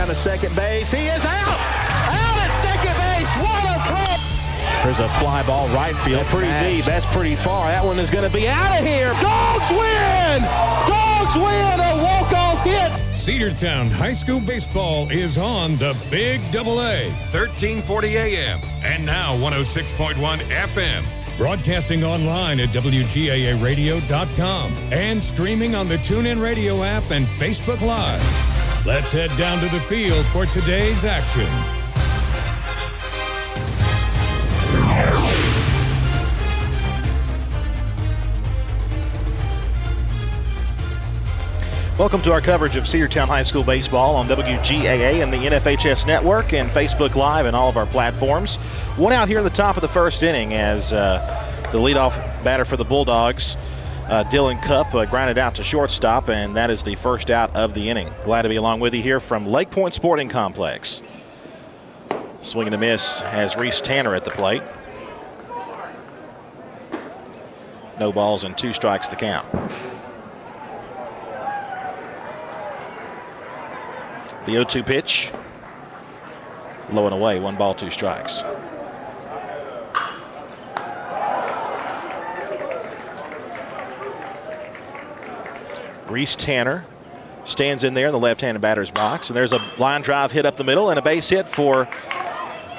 down to second base. He is out! Out at second base! What a throw! There's a fly ball right field. That's pretty deep. That's pretty far. That one is going to be out of here. Dogs win! Dogs win a walk-off hit! Cedartown High School Baseball is on the Big AA, 1340 AM, and now 106.1 FM. Broadcasting online at WGAAradio.com and streaming on the TuneIn Radio app and Facebook Live. Let's head down to the field for today's action. Welcome to our coverage of Cedartown High School Baseball on WGAA and the NFHS Network and Facebook Live and all of our platforms. One out here in the top of the first inning as the leadoff batter for the Bulldogs, Dylan Cupp, grounded out to shortstop, and that is the first out of the inning. Glad to be along with you here from Lake Point Sporting Complex. Swing and a miss has Reese Tanner at the plate. No balls and 2 strikes the count. The 0-2 pitch, low and away, 1 ball, 2 strikes. Reese Tanner stands in there in the left-handed batter's box, and there's a line drive hit up the middle and a base hit for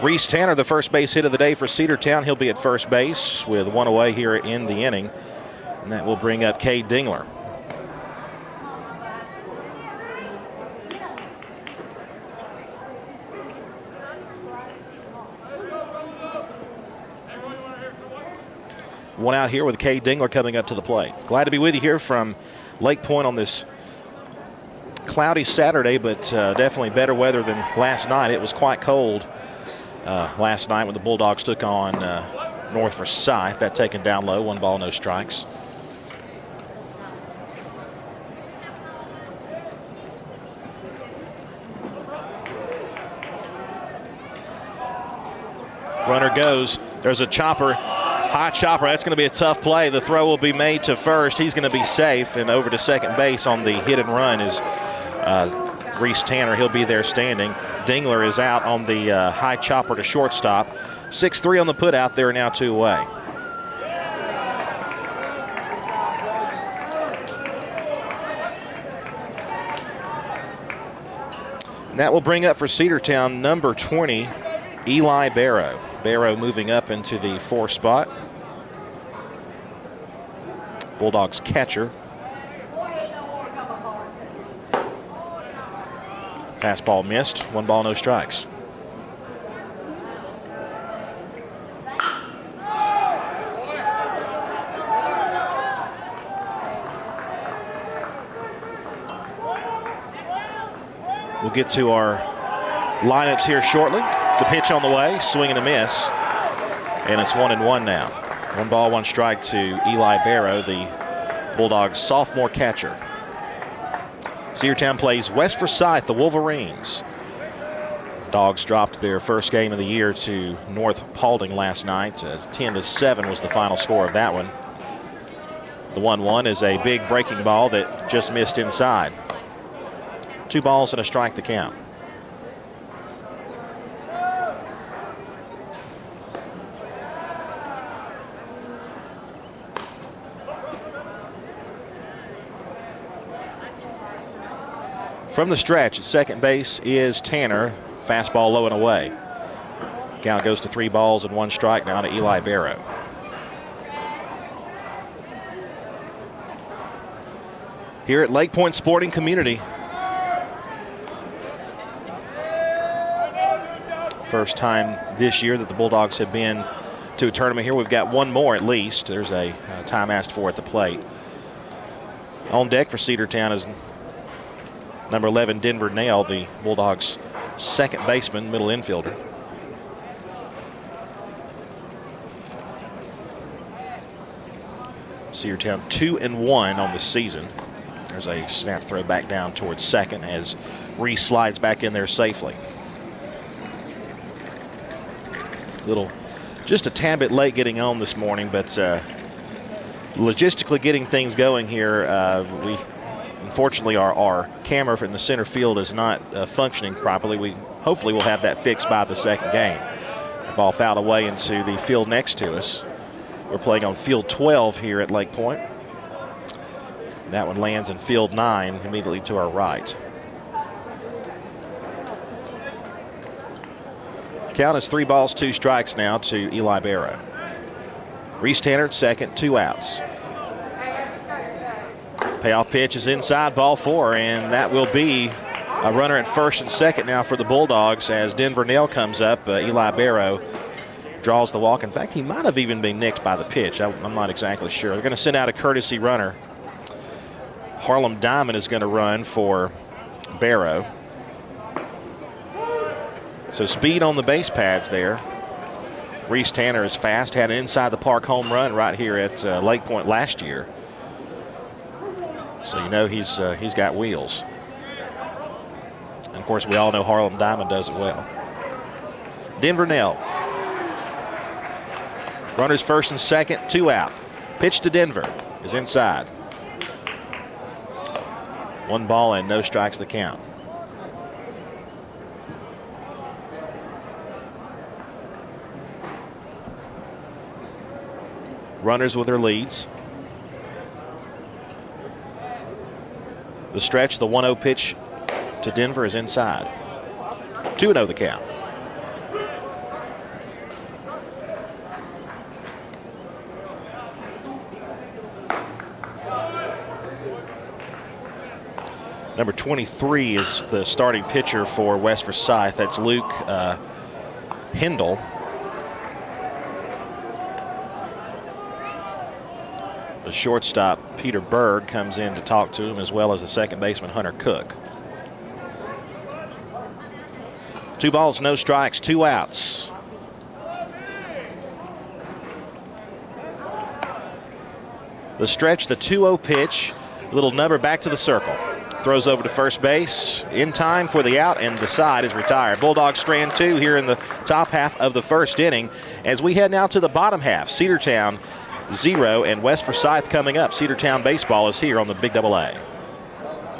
Reese Tanner, the first base hit of the day for Cedartown. He'll be at first base with 1 away here in the inning, and that will bring up Cade Dingler. One out here with Cade Dingler coming up to the plate. Glad to be with you here from Lake Point on this cloudy Saturday, but definitely better weather than last night. It was quite cold last night when the Bulldogs took on North Forsyth. That taken down low, 1 ball, no strikes. Runner goes. There's a chopper. High chopper, that's going to be a tough play. The throw will be made to first. He's going to be safe, and over to second base on the hit and run is Reese Tanner. He'll be there standing. Dingler is out on the high chopper to shortstop. 6-3 on the put out there, now 2 away. And that will bring up for Cedartown number 20, Eli Barrow. Barrow moving up into the 4 spot. Bulldogs catcher. Fastball missed, 1 ball, no strikes. We'll get to our lineups here shortly. The pitch on the way, swing and a miss, and it's 1-1 now. 1 ball, 1 strike to Eli Barrow, the Bulldogs sophomore catcher. Cedartown plays West Forsyth, the Wolverines. Dogs dropped their first game of the year to North Paulding last night. 10-7 was the final score of that one. The 1-1 is a big breaking ball that just missed inside. 2 balls and a strike to count. From the stretch at second base is Tanner. Fastball low and away. Count goes to 3 balls and 1 strike now to Eli Barrow. Here at Lake Point Sporting Community. First time this year that the Bulldogs have been to a tournament here. We've got 1 more at least. There's a time asked for at the plate. On deck for Cedartown is number 11, Denver Nail, the Bulldogs' second baseman, middle infielder. Cedartown 2-1 on the season. There's a snap throw back down towards second as Reese slides back in there safely. Just a tad bit late getting on this morning, but logistically getting things going here. We Unfortunately, our camera in the center field is not functioning properly. Hopefully we'll have that fixed by the second game. The ball fouled away into the field next to us. We're playing on field 12 here at Lake Point. That one lands in field 9 immediately to our right. Count is 3 balls, 2 strikes now to Eli Barrow. Reese Tanner at second, 2 outs. Payoff pitch is inside, ball 4, and that will be a runner at first and second now for the Bulldogs as Denver Nell comes up. Eli Barrow draws the walk. In fact, he might have even been nicked by the pitch. I'm not exactly sure. They're going to send out a courtesy runner. Harlem Diamond is going to run for Barrow. So speed on the base pads there. Reese Tanner is fast, had an inside the park home run right here at Lake Point last year. So you know he's got wheels. And of course we all know Harlem Diamond does it well. Denver Nell. Runners first and second, 2 out. Pitch to Denver is inside. 1 ball and no strikes the count. Runners with their leads. The stretch, the 1-0 pitch to Denver is inside. 2-0 the count. Number 23 is the starting pitcher for West Forsyth. That's Luke Hindle. The shortstop, Peter Berg, comes in to talk to him, as well as the second baseman, Hunter Cook. 2 balls, no strikes, 2 outs. The stretch, the 2-0 pitch, little number back to the circle. Throws over to first base in time for the out, and the side is retired. Bulldogs strand 2 here in the top half of the first inning. As we head now to the bottom half, Cedartown 0 and West Forsyth coming up. Cedartown baseball is here on the Big Double A.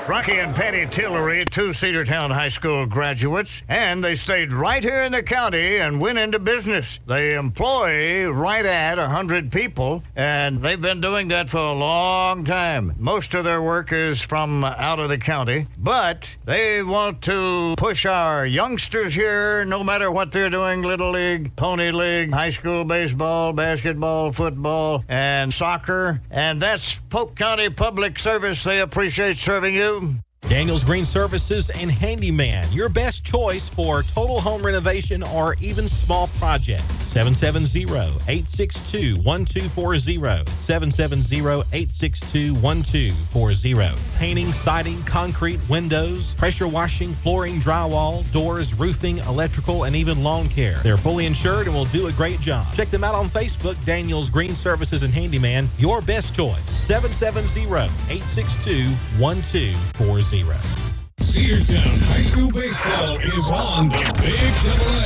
Rocky and Patty Tillery, 2 Cedartown High School graduates, and they stayed right here in the county and went into business. They employ right at 100 people, and they've been doing that for a long time. Most of their work is from out of the county, but they want to push our youngsters here, no matter what they're doing, Little League, Pony League, high school baseball, basketball, football, and soccer, and that's Polk County Public Service. They appreciate serving you. Daniels Green Services and Handyman, your best choice for total home renovation or even small projects. 770-862-1240. 770-862-1240. Painting, siding, concrete, windows, pressure washing, flooring, drywall, doors, roofing, electrical, and even lawn care. They're fully insured and will do a great job. Check them out on Facebook, Daniels Green Services and Handyman, your best choice. 770-862-1240. Cedartown High School Baseball is on the Big Double A.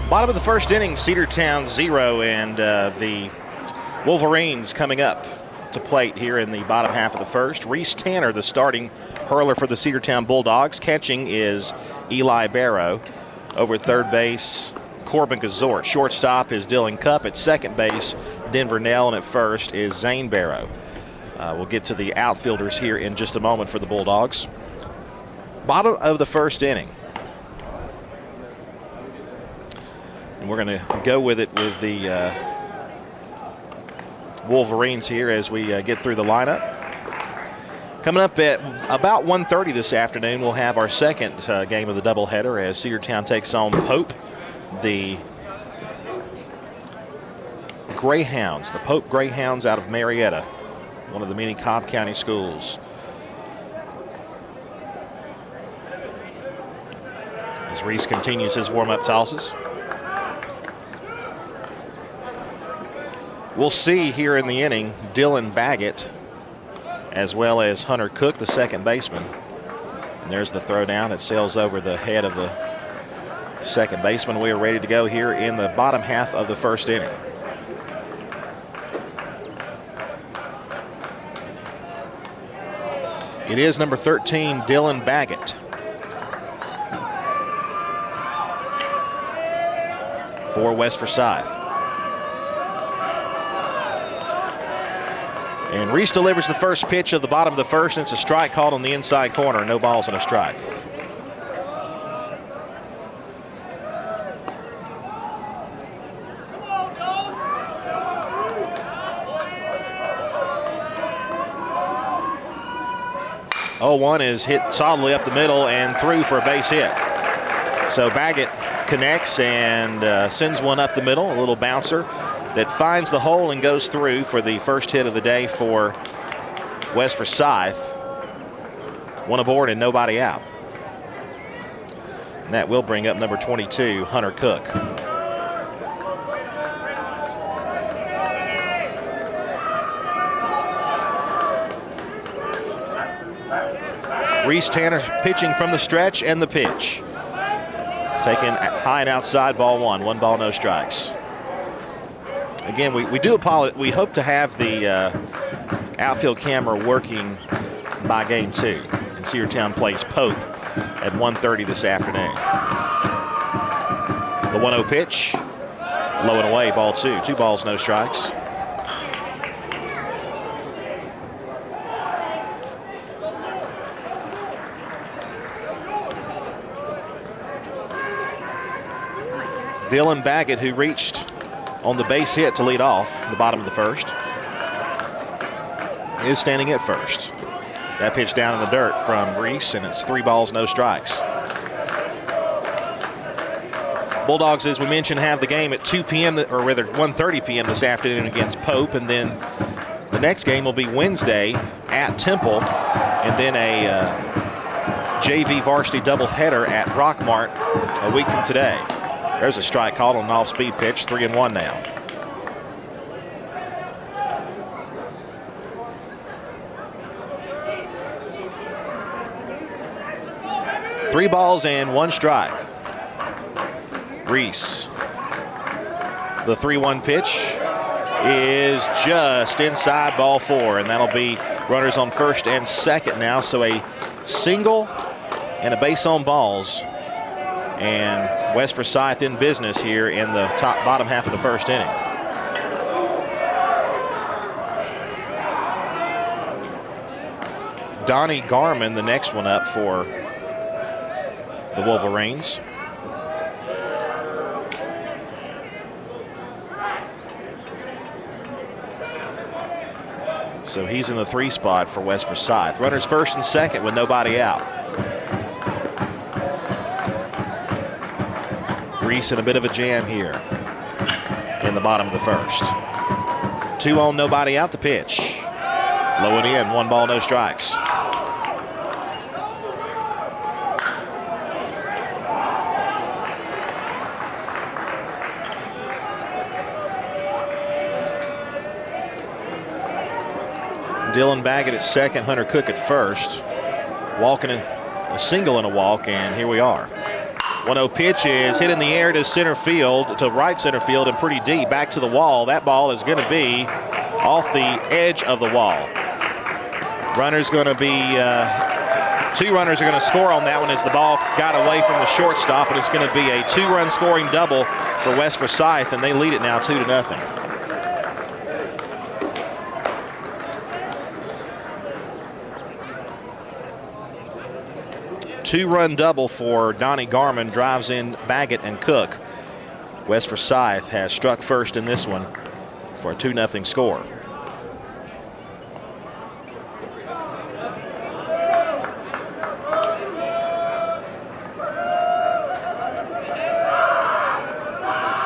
Bottom of the first inning, Cedartown 0, and the Wolverines coming up to plate here in the bottom half of the first. Reese Tanner, the starting hurler for the Cedartown Bulldogs. Catching is Eli Barrow. Over at third base, Corbin Gazort. Shortstop is Dylan Cupp. At second base, Denver Nell, and at first is Zane Barrow. We'll get to the outfielders here in just a moment for the Bulldogs. Bottom of the first inning. And we're going to go with it with the Wolverines here as we get through the lineup. Coming up at about 1:30 this afternoon, we'll have our second game of the doubleheader as Cedartown takes on Pope. The Greyhounds, the Pope Greyhounds out of Marietta, one of the many Cobb County schools. As Reese continues his warm-up tosses. We'll see here in the inning Dylan Baggett as well as Hunter Cook, the second baseman. And there's the throw down. It sails over the head of the second baseman. We are ready to go here in the bottom half of the first inning. It is number 13, Dylan Baggett. For West Forsyth. And Reese delivers the first pitch of the bottom of the first, and it's a strike called on the inside corner. No balls and a strike. Oh, 1 is hit solidly up the middle and through for a base hit. So Baggett connects and sends one up the middle, a little bouncer that finds the hole and goes through for the first hit of the day for West Forsyth. One aboard and nobody out. And that will bring up number 22, Hunter Cook. Reese Tanner pitching from the stretch and the pitch. Taken high and outside, ball 1. 1 ball, no strikes. Again, we do apologize. We hope to have the outfield camera working by game 2. And Cedartown plays Pope at 1:30 this afternoon. The 1-0 pitch, low and away, ball 2. 2 balls, no strikes. Dylan Baggett, who reached on the base hit to lead off the bottom of the first, is standing at first. That pitch down in the dirt from Reese, and it's 3 balls, no strikes. Bulldogs, as we mentioned, have the game at 2 p.m., or rather 1:30 p.m. this afternoon against Pope, and then the next game will be Wednesday at Temple, and then a JV varsity doubleheader at Rockmart a week from today. There's a strike called on an off-speed pitch, 3-1 now. Three balls and 1 strike. Reese. The 3-1 pitch is just inside, ball 4, and that'll be runners on first and second now. So a single and a base on balls. And West Forsyth in business here in the bottom half of the first inning. Donnie Garman, the next one up for the Wolverines. So he's in the 3 spot for West Forsyth. Runners first and second with nobody out. Reese in a bit of a jam here in the bottom of the first. 2 on, nobody out, the pitch. Low and in, 1 ball, no strikes. Dylan Baggett at second, Hunter Cook at first. Walking a single and a walk, and here we are. 1-0 pitch is hit in the air to center field, to right center field, and pretty deep back to the wall. That ball is going to be off the edge of the wall. Runner's going to be, 2 runners are going to score on that one as the ball got away from the shortstop, and it's going to be a 2-run scoring double for West Forsyth, and they lead it now 2-0. Two-run double for Donnie Garman drives in Baggett and Cook. West Forsyth has struck first in this one for a 2-0 score.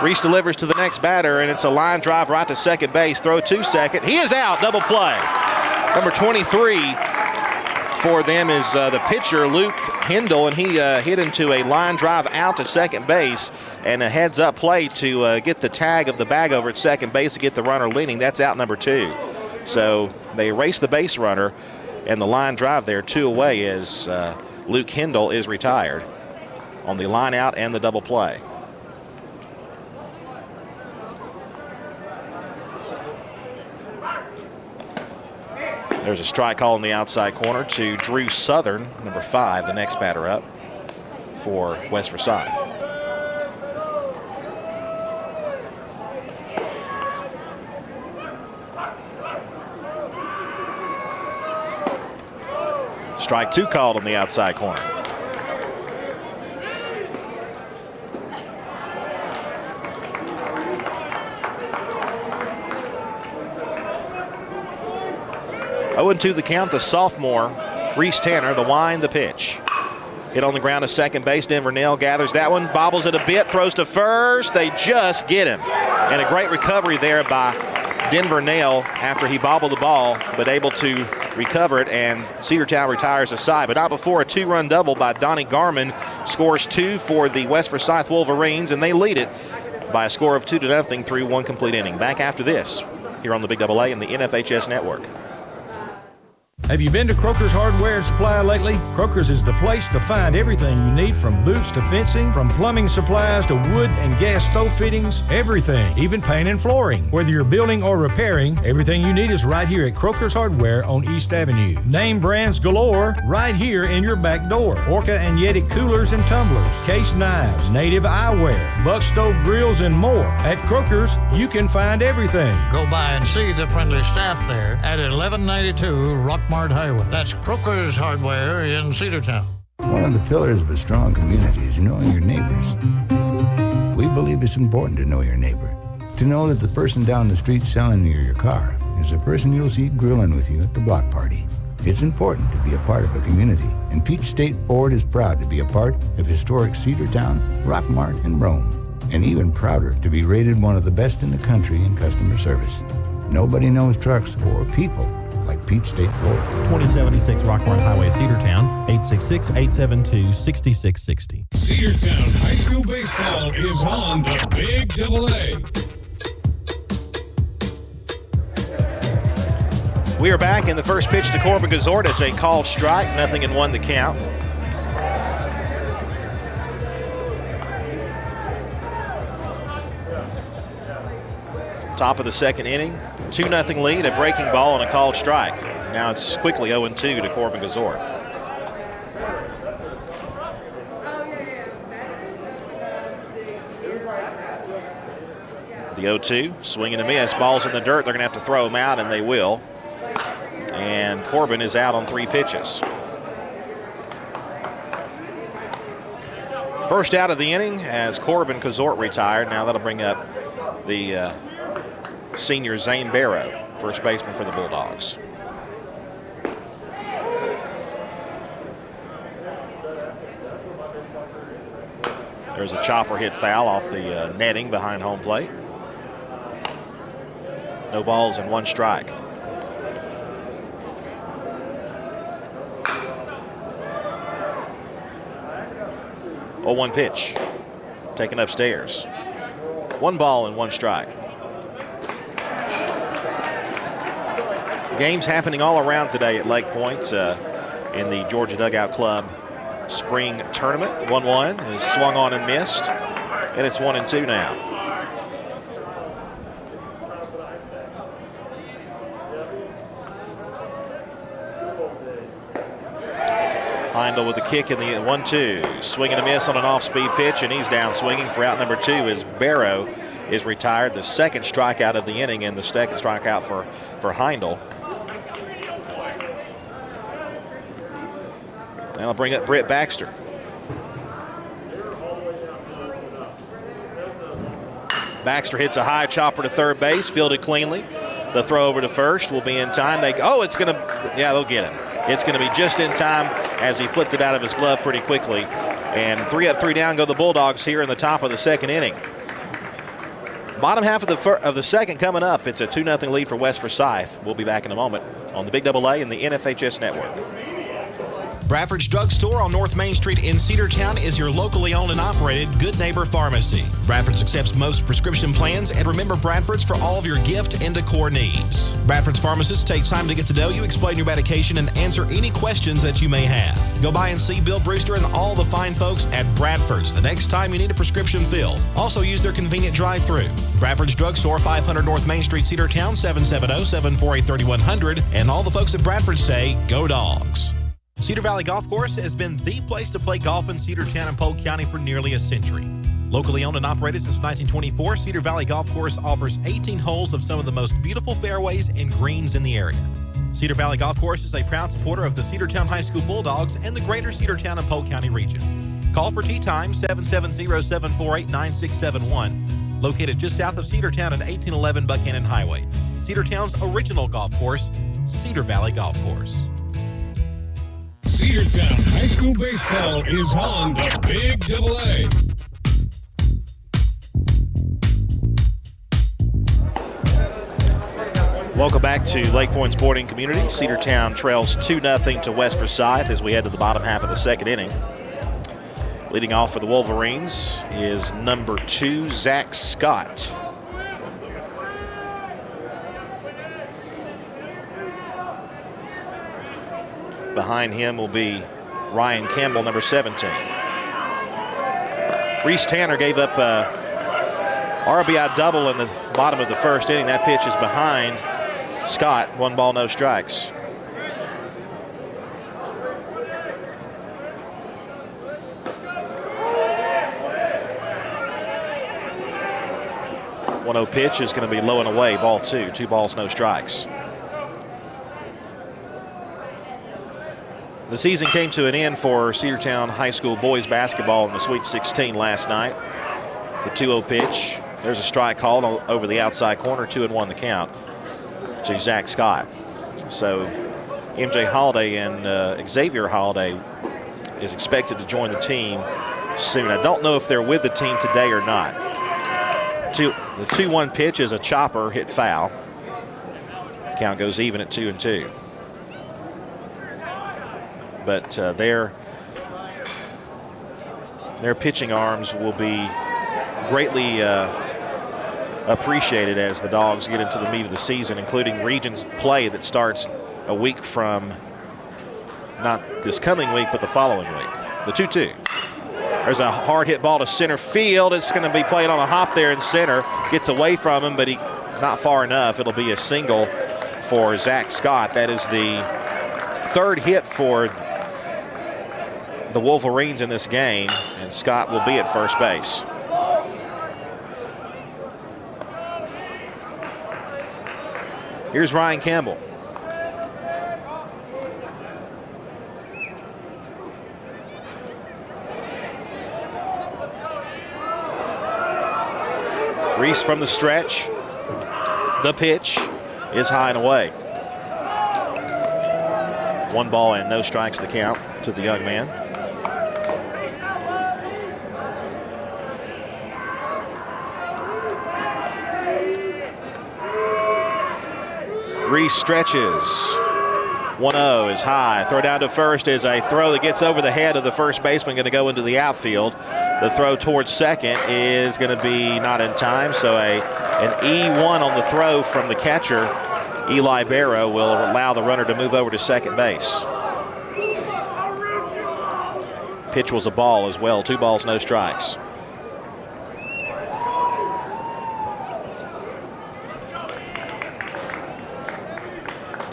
Reese delivers to the next batter, and it's a line drive right to second base. Throw to second. He is out. Double play. Number 23 for them is the pitcher, Luke Hindle, and he hit into a line drive out to second base, and a heads-up play to get the tag of the bag over at second base to get the runner leaning. That's out number 2. So they erase the base runner, and the line drive there 2 away as Luke Hindle is retired on the line out and the double play. There's a strike call in the outside corner to Drew Southern, number 5, the next batter up for West Forsyth. Strike 2 called on the outside corner. Oh, and 2 the count, the sophomore, Reese Tanner, the wind, the pitch. Hit on the ground to second base. Denver Nell gathers that one, bobbles it a bit, throws to first. They just get him. And a great recovery there by Denver Nell after he bobbled the ball, but able to recover it, and Cedartown retires a side. But not before a 2-run double by Donnie Garman scores 2 for the West Forsyth Wolverines, and they lead it by a score of 2-0 through 1 complete inning. Back after this here on the Big Double A and the NFHS Network. Have you been to Croker's Hardware and Supply lately? Croker's is the place to find everything you need, from boots to fencing, from plumbing supplies to wood and gas stove fittings, everything, even paint and flooring. Whether you're building or repairing, everything you need is right here at Croker's Hardware on East Avenue. Name brands galore right here in your back door. Orca and Yeti coolers and tumblers, case knives, native eyewear, buck stove grills, and more. At Croker's, you can find everything. Go by and see the friendly staff there at 1192 Rockmart Highway. That's Croker's Hardware in Cedartown. One of the pillars of a strong community is knowing your neighbors. We believe it's important to know your neighbor. To know that the person down the street selling you your car is the person you'll see grilling with you at the block party. It's important to be a part of a community, and Peach State Ford is proud to be a part of historic Cedartown, Rockmart, and Rome, and even prouder to be rated one of the best in the country in customer service. Nobody knows trucks or people like Peach State Ford. 2076 Rockmart Highway, Cedartown, 866-872-6660. Cedartown High School Baseball is on the Big Double A. We are back in the first pitch to Corbin Gazort. It's a called strike, 0-1 the count. Top of the second inning, 2-0 lead, a breaking ball and a called strike. Now it's quickly 0-2 to Corbin Gazort. The 0-2, swing and a miss, ball's in the dirt. They're going to have to throw him out, and they will. And Corbin is out on 3 pitches. First out of the inning as Corbin Gazort retired. Now that'll bring up the senior Zane Barrow, first baseman for the Bulldogs. There's a chopper hit foul off the netting behind home plate. No balls and 1 strike. 0-1 pitch, taken upstairs. 1 ball and 1 strike. Games happening all around today at Lake Point in the Georgia Dugout Club Spring Tournament. 1-1 is swung on and missed, and it's 1-2 now. Heindel with the kick in the 1-2. Swing and a miss on an off-speed pitch, and he's down swinging for out number 2 as Barrow is retired. The second strikeout of the inning and the second strikeout for Heindel. That'll bring up Britt Baxter. Baxter hits a high chopper to third base, fielded cleanly. The throw over to first will be in time. They'll get him. It's going to be just in time as he flipped it out of his glove pretty quickly. And 3 up, 3 down go the Bulldogs here in the top of the second inning. Bottom half of the second coming up. It's a 2-0 lead for West Forsyth. We'll be back in a moment on the Big Double A and the NFHS Network. Bradford's Drugstore on North Main Street in Cedartown is your locally owned and operated Good Neighbor Pharmacy. Bradford's accepts most prescription plans, and remember Bradford's for all of your gift and decor needs. Bradford's pharmacist takes time to get to know you, explain your medication, and answer any questions that you may have. Go by and see Bill Brewster and all the fine folks at Bradford's the next time you need a prescription filled. Also use their convenient drive-thru. Bradford's Drugstore, 500 North Main Street, Cedartown, 770-748-3100. And all the folks at Bradford say, go Dogs. Cedar Valley Golf Course has been the place to play golf in Cedartown and Polk County for nearly a century. Locally owned and operated since 1924, Cedar Valley Golf Course offers 18 holes of some of the most beautiful fairways and greens in the area. Cedar Valley Golf Course is a proud supporter of the Cedartown High School Bulldogs and the greater Cedartown and Polk County region. Call for tee time 770-748-9671, located just south of Cedartown at 1811 Buchanan Highway. Cedartown's original golf course, Cedar Valley Golf Course. Cedartown High School baseball is on the Big AA. Welcome back to Lake Point Sporting Community. Cedartown trails 2-0 to West Forsyth as we head to the bottom half of the second inning. Leading off for the Wolverines is number 2, Zach Scott. Behind him will be Ryan Campbell, number 17. Reese Tanner gave up a RBI double in the bottom of the first inning. That pitch is behind Scott. 1 ball, no strikes. The 1-0 pitch is going to be low and away, ball 2. 2 balls, no strikes. The season came to an end for Cedartown High School boys basketball in the Sweet 16 last night. The 2-0 pitch. There's a strike called over the outside corner, 2-1 the count to Zach Scott. So MJ Holiday and Xavier Holiday is expected to join the team soon. I don't know if they're with the team today or not. The 2-1 pitch is a chopper hit foul. Count goes even at 2-2. But their pitching arms will be greatly appreciated as the Dogs get into the meat of the season, including Regions play that starts a week from, not this coming week, but the following week. The 2-2. There's a hard hit ball to center field. It's going to be played on a hop there in center. Gets away from him, but he not far enough. It'll be a single for Zach Scott. That is the third hit for the Wolverines in this game, and Scott will be at first base. Here's Ryan Campbell. Reese from the stretch. The pitch is high and away. 1 ball and no strikes the count to the young man. Reese stretches. 1-0 is high. Throw down to first is a throw that gets over the head of the first baseman, going to go into the outfield. The throw towards second is going to be not in time, so an E1 on the throw from the catcher. Eli Barrow will allow the runner to move over to second base. Pitch was a ball as well. 2 balls, no strikes.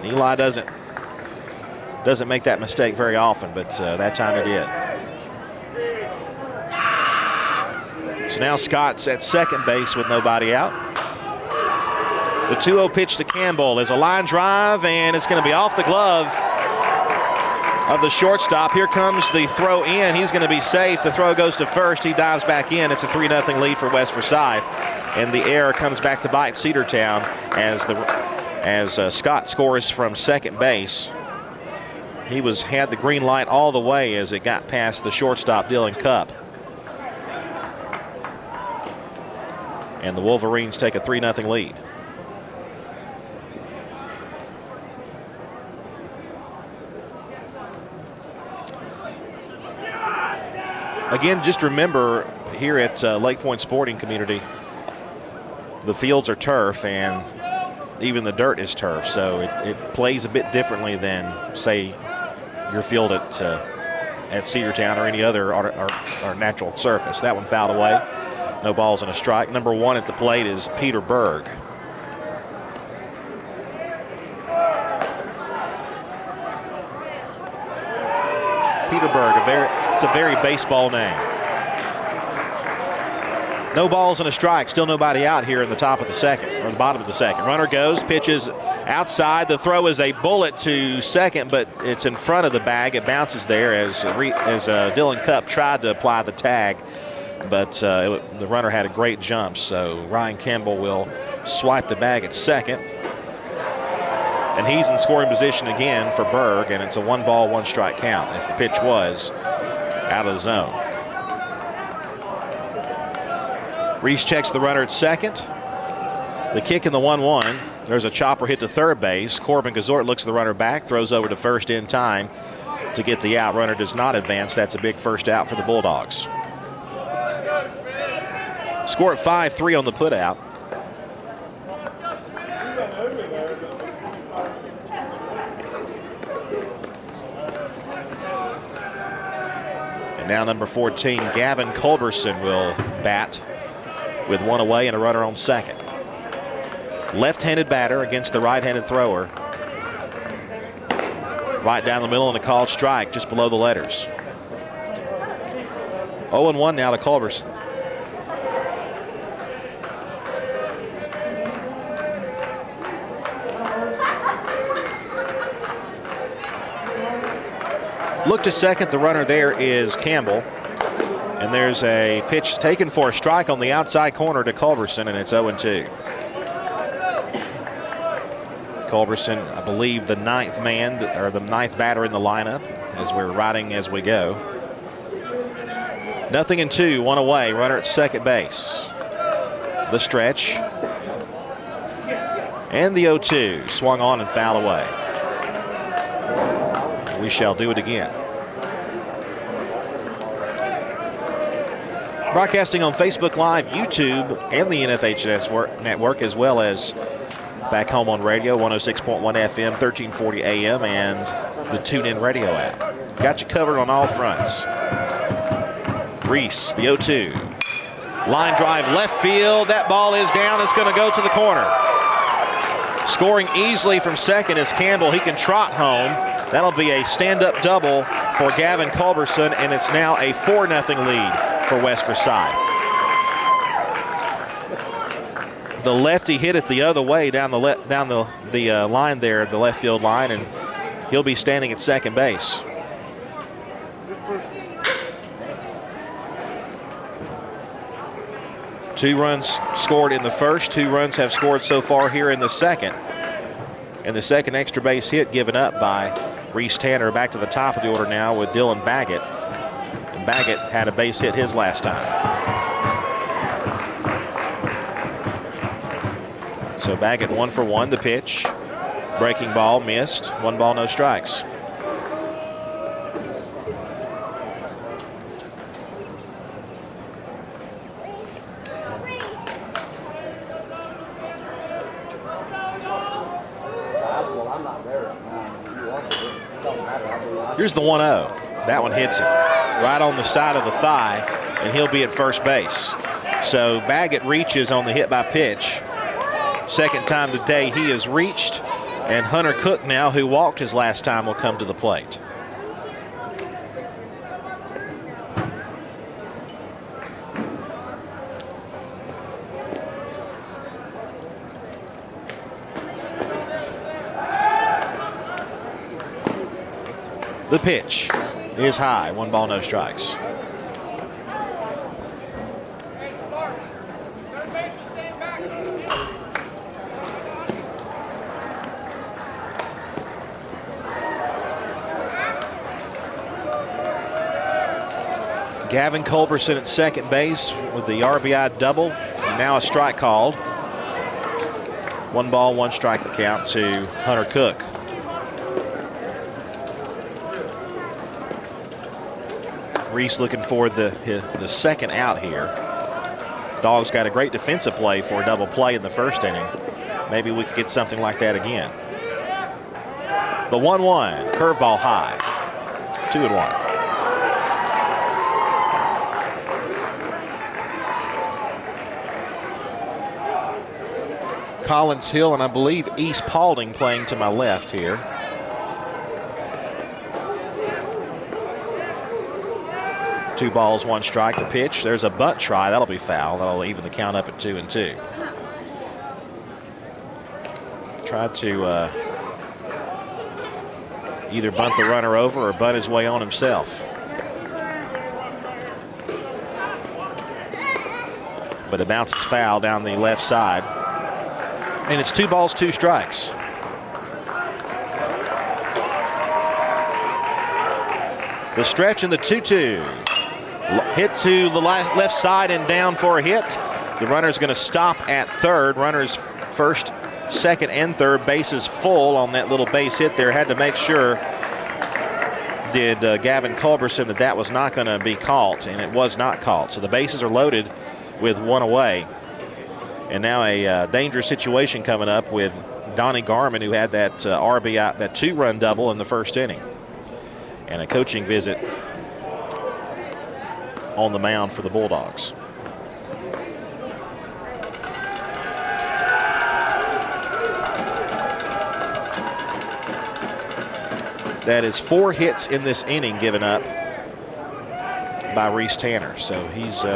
Eli doesn't make that mistake very often, but that time he did. So now Scott's at second base with nobody out. The 2-0 pitch to Campbell is a line drive, and it's going to be off the glove of the shortstop. Here comes the throw in. He's going to be safe. The throw goes to first. He dives back in. It's a 3-0 lead for West Forsyth, and the error comes back to bite Cedartown as Scott scores from second base. He had the green light all the way as it got past the shortstop, Dylan Cupp. And the Wolverines take a 3-0 lead. Again, just remember here at Lake Point Sporting Community, the fields are turf and even the dirt is turf, so it plays a bit differently than, say, your field at Cedartown or any other or natural surface. That one fouled away. No balls and a strike. Number 1 at the plate is Peter Berg. Peter Berg, it's a very baseball name. No balls and a strike. Still nobody out here in the top of the second, or the bottom of the second. Runner goes, pitches outside. The throw is a bullet to second, but it's in front of the bag. It bounces there as Dylan Cupp tried to apply the tag, but the runner had a great jump. So Ryan Campbell will swipe the bag at second. And he's in scoring position again for Berg, and it's a 1-ball, 1-strike count as the pitch was out of the zone. Reese checks the runner at second. The kick in the 1-1. There's a chopper hit to third base. Corbin Gazort looks the runner back, throws over to first in time to get the out. Runner does not advance. That's a big first out for the Bulldogs. Score at 5-3 on the putout. And now number 14, Gavin Culberson will bat with 1 away and a runner on second. Left-handed batter against the right-handed thrower. Right down the middle and a called strike just below the letters. 0-1 now to Culberson. Look to second. The runner there is Campbell. And there's a pitch taken for a strike on the outside corner to Culberson, and it's 0-2. Culberson, I believe, the ninth man, or the ninth batter in the lineup as we're riding as we go. 0-2, 1 away, runner at second base. The stretch. And the 0-2, swung on and fouled away. We shall do it again. Broadcasting on Facebook Live, YouTube, and the NFHS network, as well as back home on radio, 106.1 FM, 1340 AM, and the TuneIn radio app. Got you covered on all fronts. Reese, the 0-2. Line drive left field. That ball is down. It's going to go to the corner. Scoring easily from second is Campbell. He can trot home. That'll be a stand-up double for Gavin Culberson, and it's now a 4-0 lead for West Forsyth. The lefty hit it the other way down the line there, the left field line, and he'll be standing at second base. Two runs scored in the first. 2 runs have scored so far here in the second. And the second extra base hit given up by Reese Tanner. Back to the top of the order now with Dylan Baggett. And Baggett had a base hit his last time. So Baggett 1 for 1. The pitch. Breaking ball missed. 1 ball, no strikes. Here's the 1-0. That one hits him right on the side of the thigh, and he'll be at first base. So Baggett reaches on the hit by pitch. Second time today he has reached, and Hunter Cook now, who walked his last time, will come to the plate. The pitch is high. 1 ball, no strikes. Gavin Culberson at second base with the RBI double, and now a strike called. 1 ball, 1 strike the count to Hunter Cook. Reese looking for the second out here. Dogs got a great defensive play for a double play in the first inning. Maybe we could get something like that again. The 1-1, curveball high, 2-1. Collins Hill and I believe East Paulding playing to my left here. Two balls, one strike. The pitch. There's a bunt try. That'll be foul. That'll even the count up at 2-2. Tried to either bunt the runner over or bunt his way on himself. But it bounces foul down the left side. And it's 2 balls, 2 strikes. The stretch and the 2-2. Hit to the left side and down for a hit. The runner's going to stop at third. Runners first, second, and third. Bases full on that little base hit there. Had to make sure, did Gavin Culberson, that was not going to be caught, and it was not caught. So the bases are loaded with 1 away. And now a dangerous situation coming up with Donnie Garman, who had that RBI, that 2-run double in the first inning. And a coaching visit on the mound for the Bulldogs. That is 4 hits in this inning given up by Reese Tanner. So he's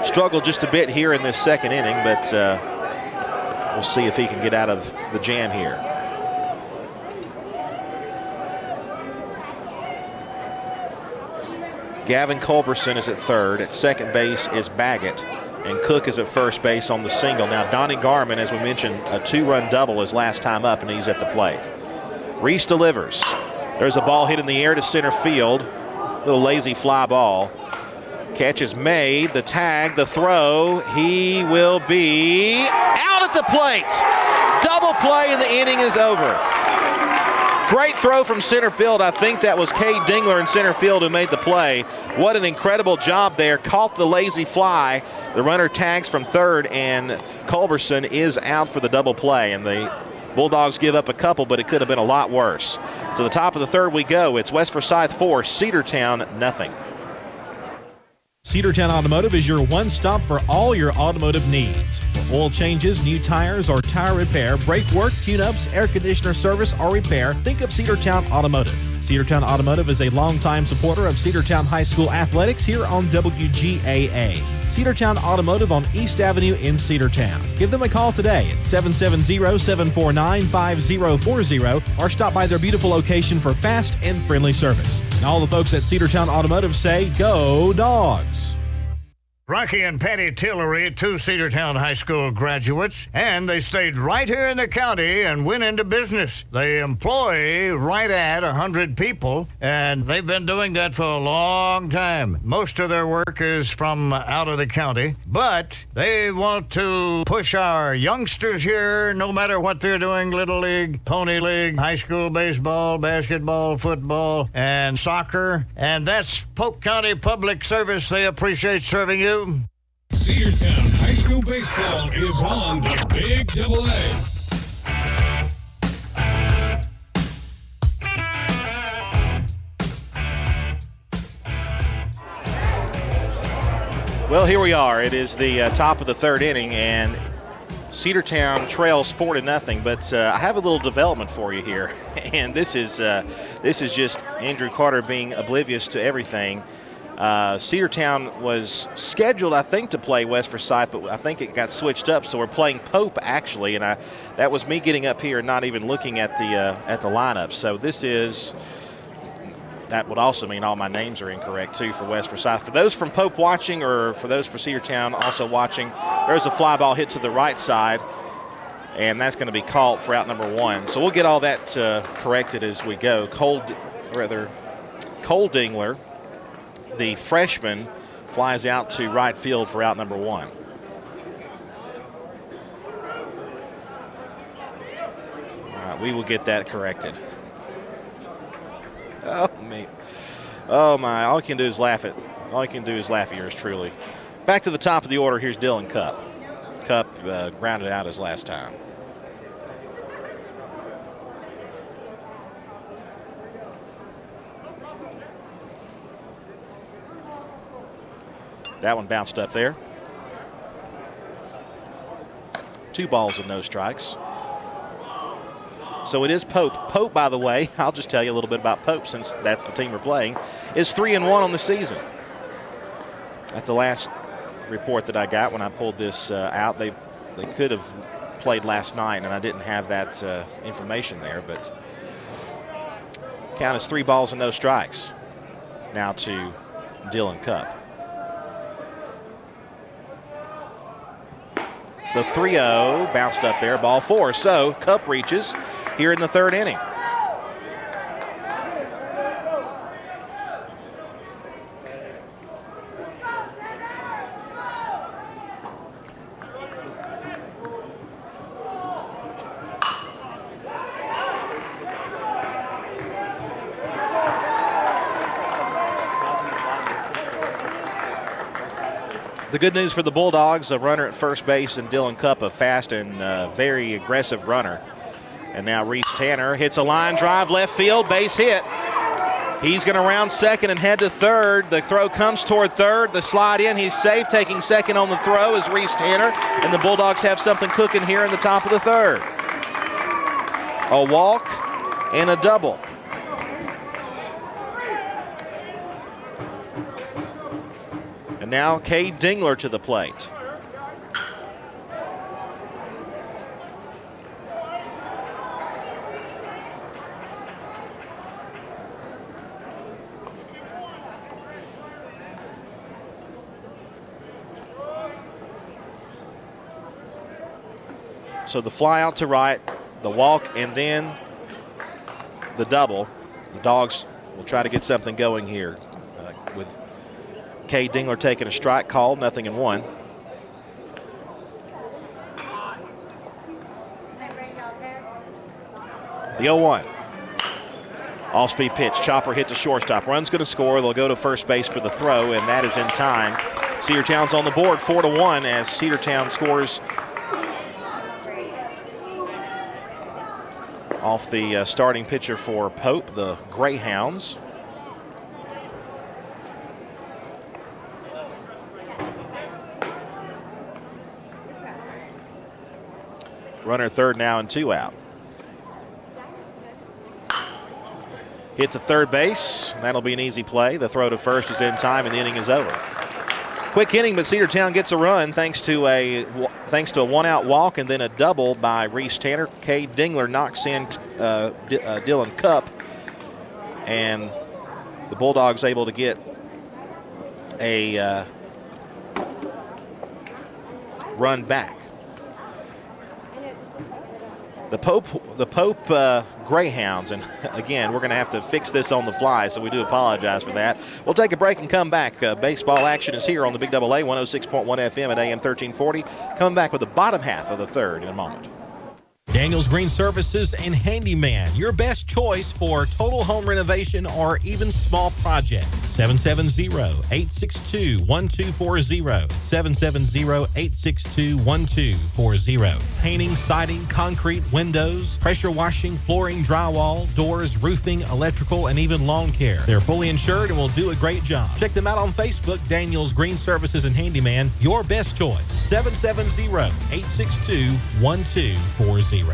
struggled just a bit here in this second inning, but we'll see if he can get out of the jam here. Gavin Culberson is at third. At second base is Baggett, and Cook is at first base on the single. Now Donnie Garman, as we mentioned, a 2-run double his last time up, and he's at the plate. Reese delivers. There's a ball hit in the air to center field. Little lazy fly ball. Catch is made, the tag, the throw. He will be out at the plate. Double play and the inning is over. Great throw from center field. I think that was Cade Dingler in center field who made the play. What an incredible job there. Caught the lazy fly. The runner tags from third, and Culberson is out for the double play. And the Bulldogs give up a couple, but it could have been a lot worse. To the top of the third we go. It's West Forsyth 4, Cedartown nothing. Cedartown Automotive is your one-stop for all your automotive needs. For oil changes, new tires, or tire repair, brake work, tune-ups, air conditioner service, or repair, think of Cedartown Automotive. Cedartown Automotive is a longtime supporter of Cedartown High School athletics here on WGAA. Cedartown Automotive on East Avenue in Cedartown. Give them a call today at 770-749-5040 or stop by their beautiful location for fast and friendly service. And all the folks at Cedartown Automotive say, go Dogs! Rocky and Patty Tillery, 2 Cedartown High School graduates, and they stayed right here in the county and went into business. They employ right at 100 people, and they've been doing that for a long time. Most of their work is from out of the county, but they want to push our youngsters here, no matter what they're doing, Little League, Pony League, high school baseball, basketball, football, and soccer. And that's Polk County Public Service. They appreciate serving you. Cedartown High School Baseball is on the Big Double A. Well, here we are. It is the top of the third inning, and Cedartown trails 4-0. But I have a little development for you here, and this is just Andrew Carter being oblivious to everything. Cedartown was scheduled, I think, to play West Forsyth, but I think it got switched up, so we're playing Pope actually, and that was me getting up here and not even looking at the lineup. So that would also mean all my names are incorrect too for West Forsyth. For those from Pope watching, or for those for Cedartown also watching, there's a fly ball hit to the right side, and that's going to be called for out number 1. So we'll get all that corrected as we go. Cole Dingler, the freshman, flies out to right field for out number 1. All right, we will get that corrected. Oh, man. Oh, my. All you can do is laugh at yours truly. Back to the top of the order. Here's Dylan Cupp. Cupp grounded out his last time. That one bounced up there. 2 balls and no strikes. So it is Pope. Pope, by the way, I'll just tell you a little bit about Pope since that's the team we're playing, is 3-1 on the season. At the last report that I got when I pulled this out, they could have played last night, and I didn't have that information there, but count is 3 balls and no strikes now to Dylan Cupp. The 3-0 bounced up there, ball 4. So Cupp reaches here in the 3rd inning. The good news for the Bulldogs, a runner at first base and Dylan Cupp, a fast and very aggressive runner. And now Reese Tanner hits a line drive left field, base hit. He's going to round second and head to third. The throw comes toward third. The slide in, he's safe. Taking second on the throw is Reese Tanner. And the Bulldogs have something cooking here in the top of the 3rd. A walk and a double. And now Cade Dingler to the plate. So the fly out to right, the walk, and then the double. The Dogs will try to get something going here with Cade Dingler taking a strike call, 0-1. The 0-1. Off-speed pitch. Chopper hit to shortstop. Run's going to score. They'll go to first base for the throw, and that is in time. Cedartown's on the board, 4-1, as Cedartown scores off the starting pitcher for Pope, the Greyhounds. Runner third now and 2 out. Hit to third base. That'll be an easy play. The throw to first is in time, and the inning is over. Quick inning, but Cedartown gets a run thanks to a 1-out walk and then a double by Reese Tanner. Cade Dingler knocks in Dylan Cupp, and the Bulldogs able to get a run back. The Pope Greyhounds, and again, we're going to have to fix this on the fly, so we do apologize for that. We'll take a break and come back. Baseball action is here on the Big Double A, 106.1 FM at AM 1340. Coming back with the bottom half of the 3rd in a moment. Daniels Green Services and Handyman, your best choice for total home renovation or even small projects. 770-862-1240. 770-862-1240. Painting, siding, concrete, windows, pressure washing, flooring, drywall, doors, roofing, electrical, and even lawn care. They're fully insured and will do a great job. Check them out on Facebook, Daniels Green Services and Handyman, your best choice. 770-862-1240.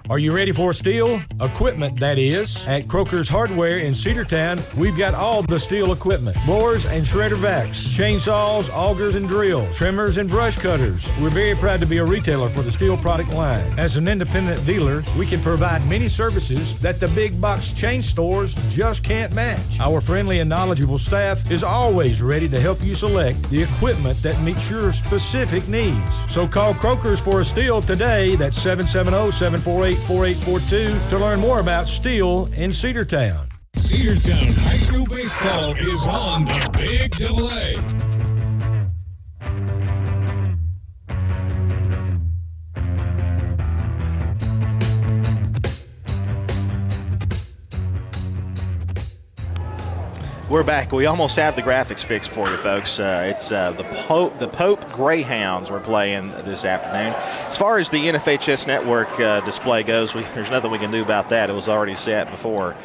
Are you ready for steel? Equipment, that is. At Croker's Hardware in Cedartown, we've got all the steel equipment. Blowers and shredder vacs, chainsaws, augers and drills, trimmers and brush cutters. We're very proud to be a retailer for the steel product line. As an independent dealer, we can provide many services that the big box chain stores just can't match. Our friendly and knowledgeable staff is always ready to help you select the equipment that meets your specific needs. So call Croker's for a steel today. That's 770-748-4842 to learn more about steel in Cedartown. Cedartown High School Baseball is on the Big Double A. We're back. We almost have the graphics fixed for you, folks. It's the Pope Greyhounds we're playing this afternoon. As far as the NFHS Network display goes, there's nothing we can do about that. It was already set before.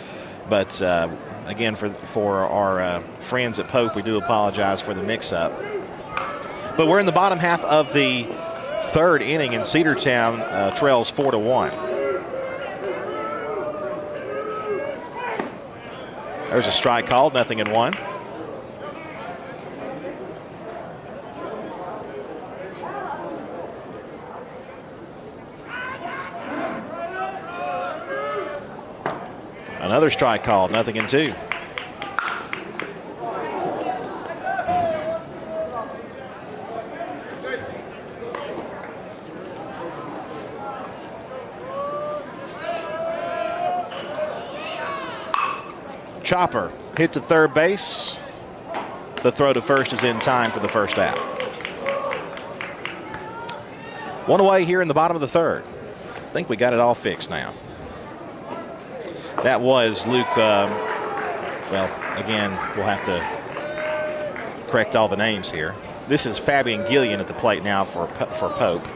But, again, for our friends at Pope, we do apologize for the mix-up. But we're in the bottom half of the third inning, and Cedartown trails 4-1. There's a strike called, 0-1. Another strike called, 0-2. Chopper hit to third base. The throw to first is in time for the first out. One away here in the bottom of the third. I think we got it all fixed now. That was Luke. Well, again, we'll have to correct all the names here. This is Fabian Gillian at the plate now for Pope.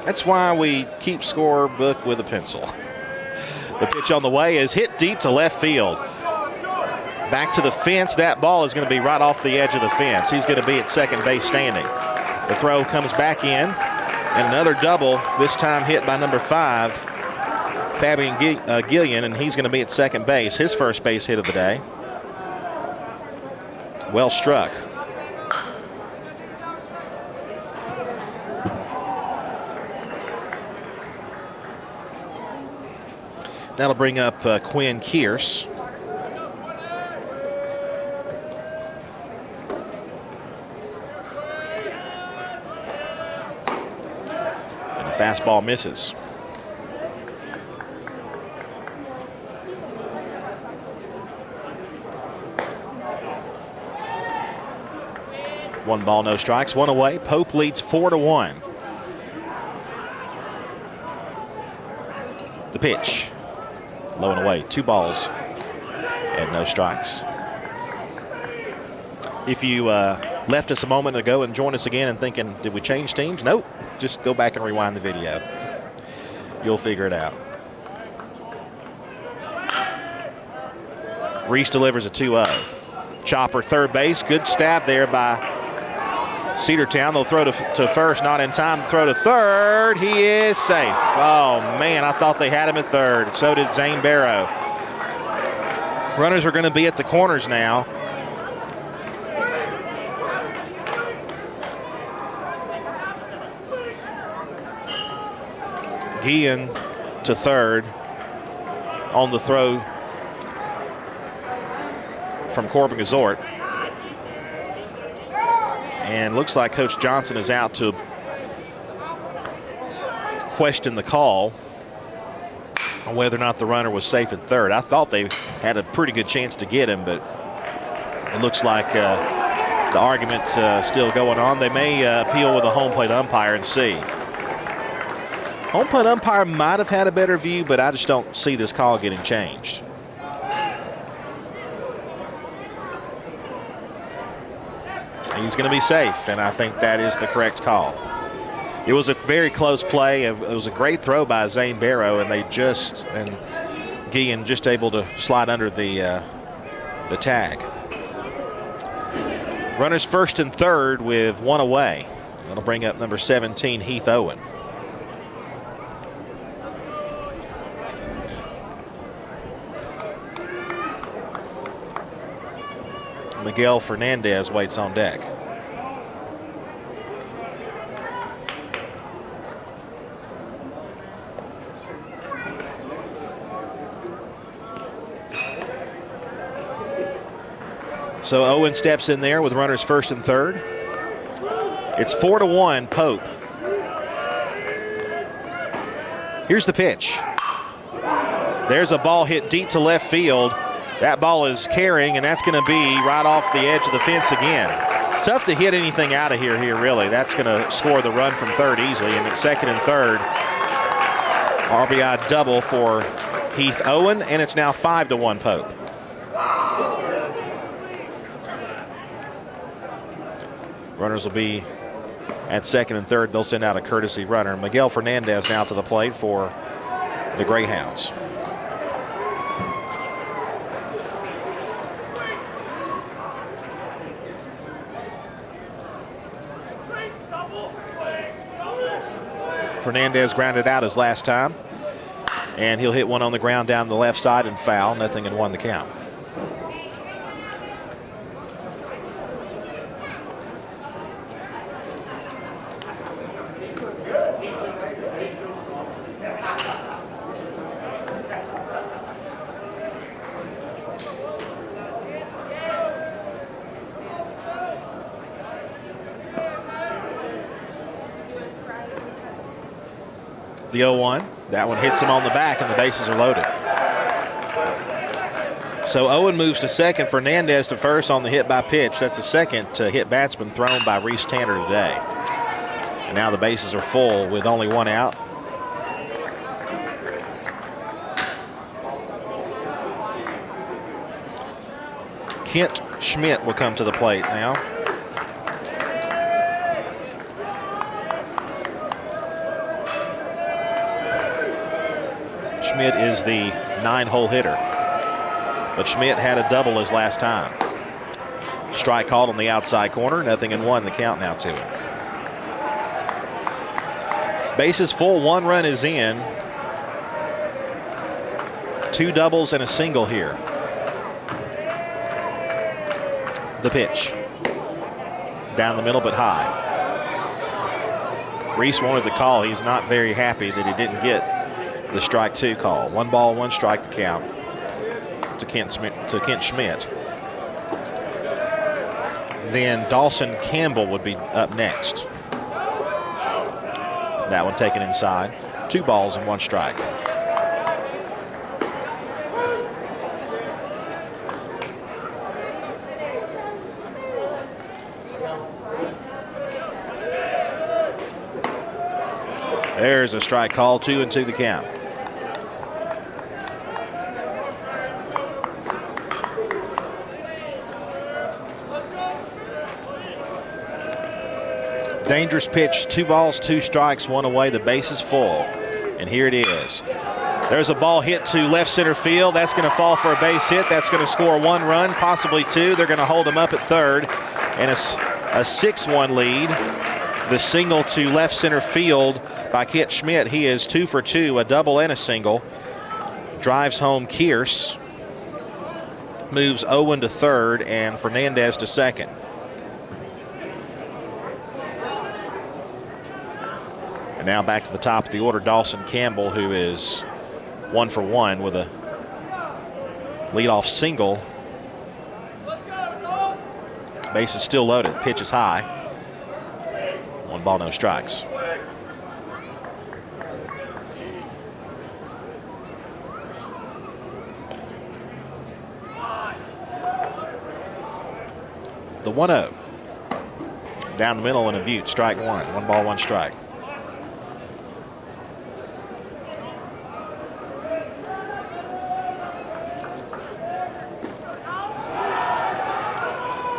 That's why we keep scorebook with a pencil. The pitch on the way is hit deep to left field. Back to the fence. That ball is going to be right off the edge of the fence. He's going to be at second base standing. The throw comes back in. And another double, this time hit by number 5, Fabian Gillian, and he's going to be at second base. His first base hit of the day. Well struck. That'll bring up Quinn Kearse. And the fastball misses. One ball, no strikes, one away. Pope leads 4-1. The pitch. Low and away, 2 balls and no strikes. If you left us a moment ago and joined us again and thinking, did we change teams? Nope. Just go back and rewind the video. You'll figure it out. Reese delivers a 2-0. Chopper, third base. Good stab there by Cedartown. They'll throw to first, not in time. Throw to third. He is safe. Oh, man, I thought they had him at third. So did Zane Barrow. Runners are going to be at the corners now. Guillen to third on the throw from Corbin Gazort. And looks like Coach Johnson is out to question the call on whether or not the runner was safe at third. I thought they had a pretty good chance to get him, but it looks like the argument's still going on. They may appeal with a home plate umpire and see. Home plate umpire might have had a better view, but I just don't see this call getting changed. He's going to be safe, and I think that is the correct call. It was a very close play. It was a great throw by Zane Barrow, and Guillen just able to slide under the tag. Runners first and third with 1 away. That'll bring up number 17, Heath Owen. Miguel Fernandez waits on deck. So Owen steps in there with runners first and third. It's 4-1 Pope. Here's the pitch. There's a ball hit deep to left field. That ball is carrying, and that's going to be right off the edge of the fence again. It's tough to hit anything out of here, really. That's going to score the run from third easily, and at second and third, RBI double for Heath Owen, and it's now 5-1 Pope. Runners will be at second and third. They'll send out a courtesy runner. Miguel Fernandez now to the plate for the Greyhounds. Fernandez grounded out his last time, and he'll hit one on the ground down the left side and foul. 0-1 the count. The 0-1. That one hits him on the back, and the bases are loaded. So Owen moves to second. Fernandez to first on the hit by pitch. That's the second hit batsman thrown by Reese Tanner today. And now the bases are full with only one out. Kent Schmidt will come to the plate now. Schmidt is the 9-hole hitter, but Schmidt had a double his last time. Strike called on the outside corner. 0-1 the count now to it. Bases full, 1 run is in. 2 doubles and a single here. The pitch. Down the middle but high. Reese wanted the call. He's not very happy that he didn't get the strike 2 call. 1 ball, 1 strike the count to Kent Schmidt. Then Dawson Campbell would be up next. That one taken inside. 2 balls and 1 strike. There's a strike call, 2-2 the count. Dangerous pitch, 2 balls, 2 strikes, 1 away. The base is full, and here it is. There's a ball hit to left center field. That's going to fall for a base hit. That's going to score 1 run, possibly 2. They're going to hold him up at third, and it's a 6-1 lead. The single to left center field by Kent Schmidt. He is 2 for 2, a double and a single. Drives home Kearse. Moves Owen to third and Fernandez to second. And now back to the top of the order, Dawson Campbell, who is 1 for 1 with a leadoff single. Base is still loaded. Pitch is high. 1 ball, no strikes. The 1-0. Down the middle and a Butte. Strike 1. 1 ball, 1 strike.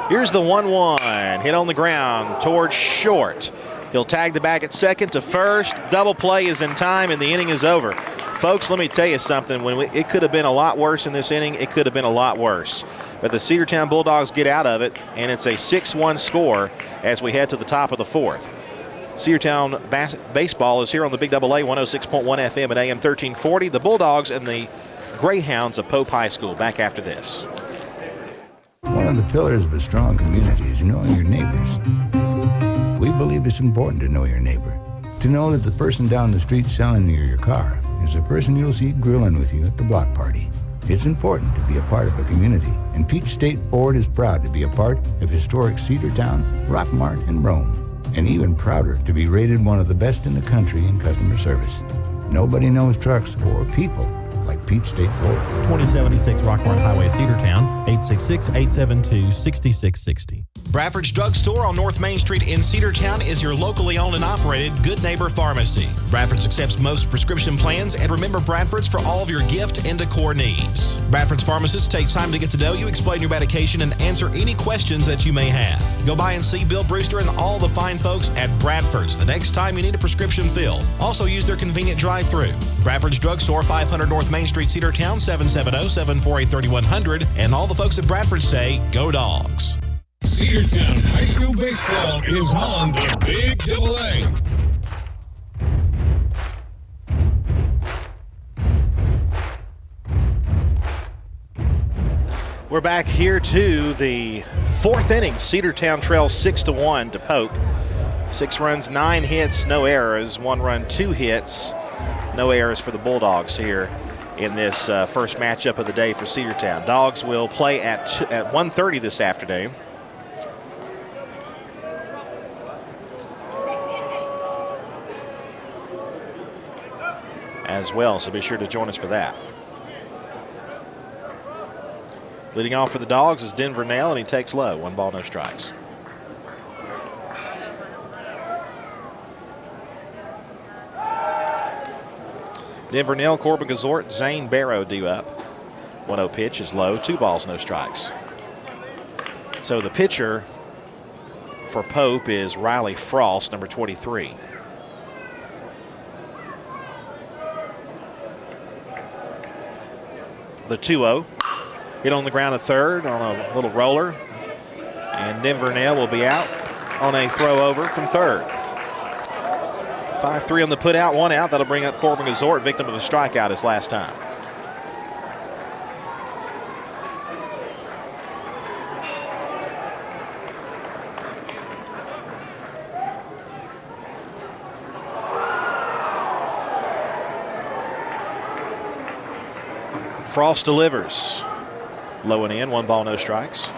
Here's the 1-1, hit on the ground towards short. He'll tag the bag at second to first. Double play is in time, and the inning is over. Folks, let me tell you something. It could have been a lot worse in this inning. It could have been a lot worse. But the Cedartown Bulldogs get out of it, and it's a 6-1 score as we head to the top of the 4th. Cedartown baseball is here on the Big AA, 106.1 FM at AM 1340. The Bulldogs and the Greyhounds of Pope High School. Back after this. One of the pillars of a strong community is knowing your neighbors. We believe it's important to know your neighbor. To know that the person down the street selling you your car is the person you'll see grilling with you at the block party. It's important to be a part of a community, and Peach State Ford is proud to be a part of historic Cedartown, Rockmart, and Rome, and even prouder to be rated one of the best in the country in customer service. Nobody knows trucks or people like Peach State Ford. 2076 Rockmart Highway, Cedartown, 866-872-6660. Bradford's Drugstore on North Main Street in Cedartown is your locally owned and operated Good Neighbor Pharmacy. Bradford's accepts most prescription plans, and remember Bradford's for all of your gift and decor needs. Bradford's pharmacist takes time to get to know you, explain your medication, and answer any questions that you may have. Go by and see Bill Brewster and all the fine folks at Bradford's the next time you need a prescription filled. Also use their convenient drive-thru. Bradford's Drugstore, 500 North Main Street, Cedartown, 770-748-3100. And all the folks at Bradford say, go Dogs. Cedartown High School Baseball is on the Big Double A. We're back here to the fourth inning. Cedartown trails 6-1 to Pope. 6 runs, 9 hits, no errors. 1 run, 2 hits, no errors for the Bulldogs here in this first matchup of the day for Cedartown. Dogs will play at 1:30 this afternoon. As well, so be sure to join us for that. Leading off for the Dogs is Denver Nail, and he takes low. 1 ball, no strikes. Denver Nail, Corbin Gazort, Zane Barrow due up. 1-0 pitch is low. 2 balls, no strikes. So the pitcher for Pope is Riley Frost, number 23. The 2-0 hit on the ground at third on a little roller, and Denver Nail will be out on a throw over from third. 5-3 on the put out, 1 out. That'll bring up Corbin Gazort, victim of a strikeout his last time. Frost delivers. Low and in, 1 ball, no strikes.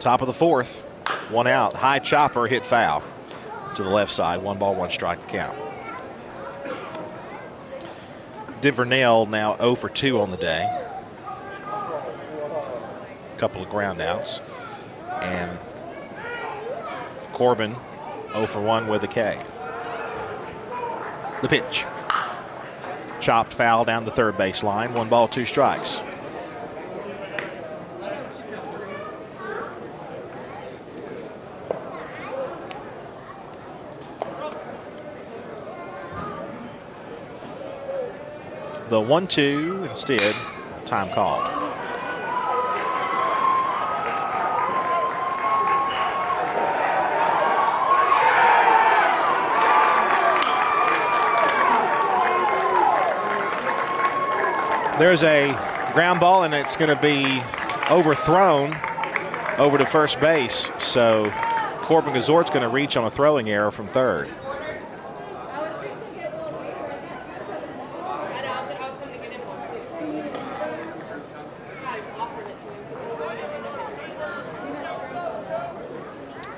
Top of the fourth, 1 out. High chopper hit foul to the left side. 1 ball, 1 strike the count. Denver Nail now 0 for 2 on the day. A couple of ground outs. And Corbin 0 for 1 with a K. The pitch. Chopped foul down the third base line. 1 ball, 2 strikes. The 1-2 instead, time called. There's a ground ball, and it's going to be overthrown over to first base. So Corbin Gazort's going to reach on a throwing error from third.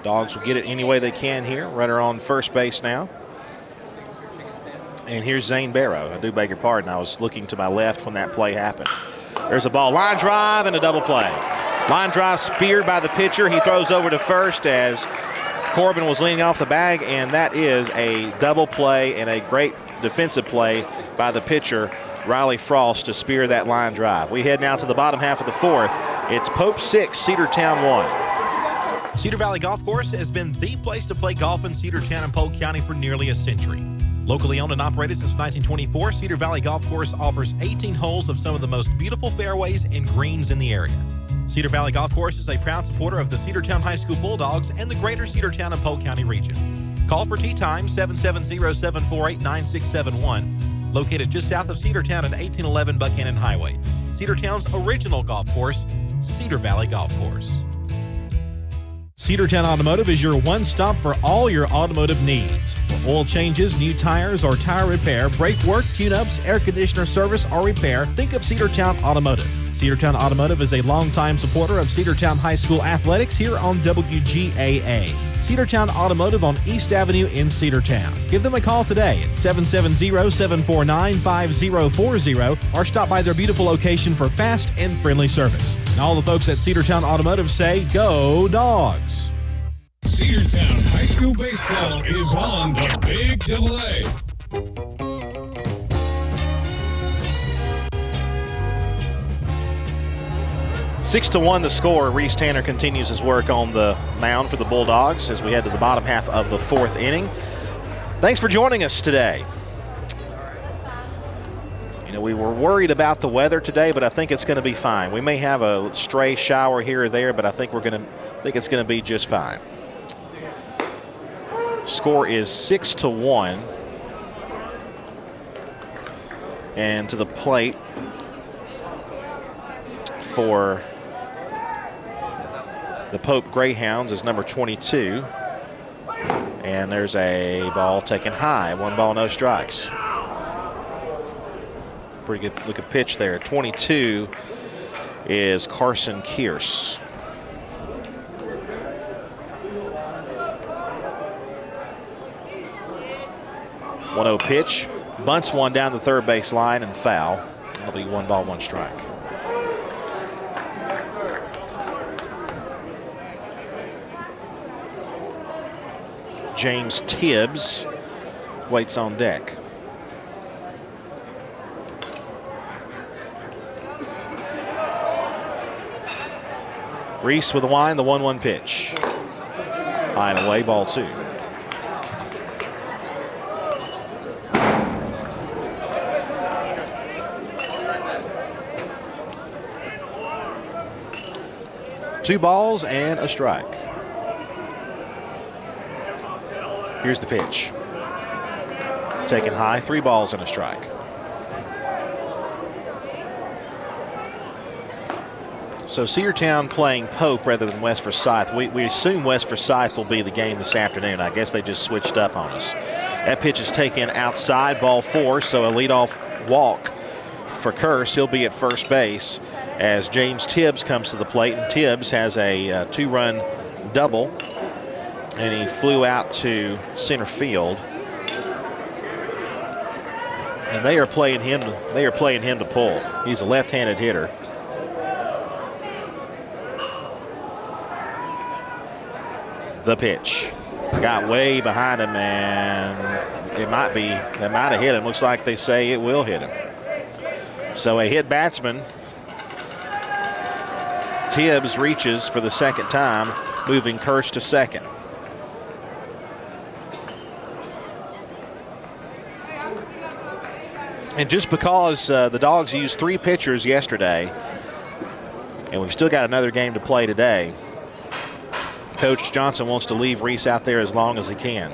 Dogs will get it any way they can here. Runner on first base now. And here's Zane Barrow. I do beg your pardon. I was looking to my left when that play happened. There's a ball. Line drive and a double play. Line drive speared by the pitcher. He throws over to first as Corbin was leaning off the bag, and that is a double play and a great defensive play by the pitcher, Riley Frost, to spear that line drive. We head now to the bottom half of the fourth. It's Pope 6, Cedartown 1. Cedar Valley Golf Course has been the place to play golf in Cedartown and Polk County for nearly a century. Locally owned and operated since 1924, Cedar Valley Golf Course offers 18 holes of some of the most beautiful fairways and greens in the area. Cedar Valley Golf Course is a proud supporter of the Cedartown High School Bulldogs and the greater Cedartown and Polk County region. Call for tee time 770-748-9671, located just south of Cedartown at 1811 Buchanan Highway. Cedartown's original golf course, Cedar Valley Golf Course. Cedartown Automotive is your one-stop for all your automotive needs. For oil changes, new tires, or tire repair, brake work, tune-ups, air conditioner service, or repair, think of Cedartown Automotive. Cedartown Automotive is a longtime supporter of Cedartown High School athletics here on WGAA. Cedartown Automotive on East Avenue in Cedartown. Give them a call today at 770-749-5040 or stop by their beautiful location for fast and friendly service. And all the folks at Cedartown Automotive say, go Dogs! Cedartown High School baseball is on the Big Double A. Six to 1 the score. Reese Tanner continues his work on the mound for the Bulldogs as we head to the bottom half of the fourth inning. Thanks for joining us today. You know, we were worried about the weather today, but I think it's going to be fine. We may have a stray shower here or there, but I think it's going to be just fine. Score is 6 to 1. And to the plate for the Pope Greyhounds is number 22. And there's a ball taken high. 1 ball, no strikes. Pretty good looking pitch there. 22 is Carson Kearse. 1-0 pitch. Bunts one down the third base line and foul. It'll be 1 ball, 1 strike. James Tibbs waits on deck. Reese with a wind, the 1-1 pitch. High and away, ball 2. Two balls and a strike. Here's the pitch. Taken high, 3 balls and a strike. So Cedartown playing Pope rather than West Forsyth. We assume West Forsyth will be the game this afternoon. I guess they just switched up on us. That pitch is taken outside, ball 4, so a leadoff walk for Kearse. He'll be at first base as James Tibbs comes to the plate, and Tibbs has a 2-run double, and he flew out to center field. And they are playing him to pull. He's a left-handed hitter. The pitch got way behind him, and that might have hit him. Looks like they say it will hit him. So a hit batsman. Tibbs reaches for the second time, moving Kearse to second. And just because the Dogs used 3 pitchers yesterday, and we've still got another game to play today, Coach Johnson wants to leave Reese out there as long as he can.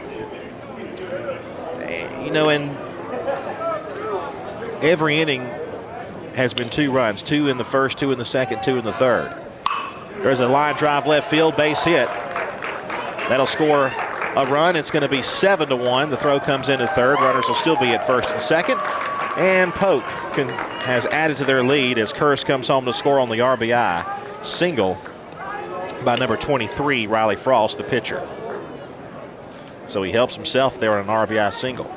You know, and every inning has been 2 runs, 2 in the first, 2 in the second, 2 in the third. There's a line drive left field, base hit. That'll score a run. It's going to be 7 to 1. The throw comes into third. Runners will still be at first and second. And Pope has added to their lead as Kearse comes home to score on the RBI single by number 23, Riley Frost, the pitcher. So he helps himself there on an RBI single.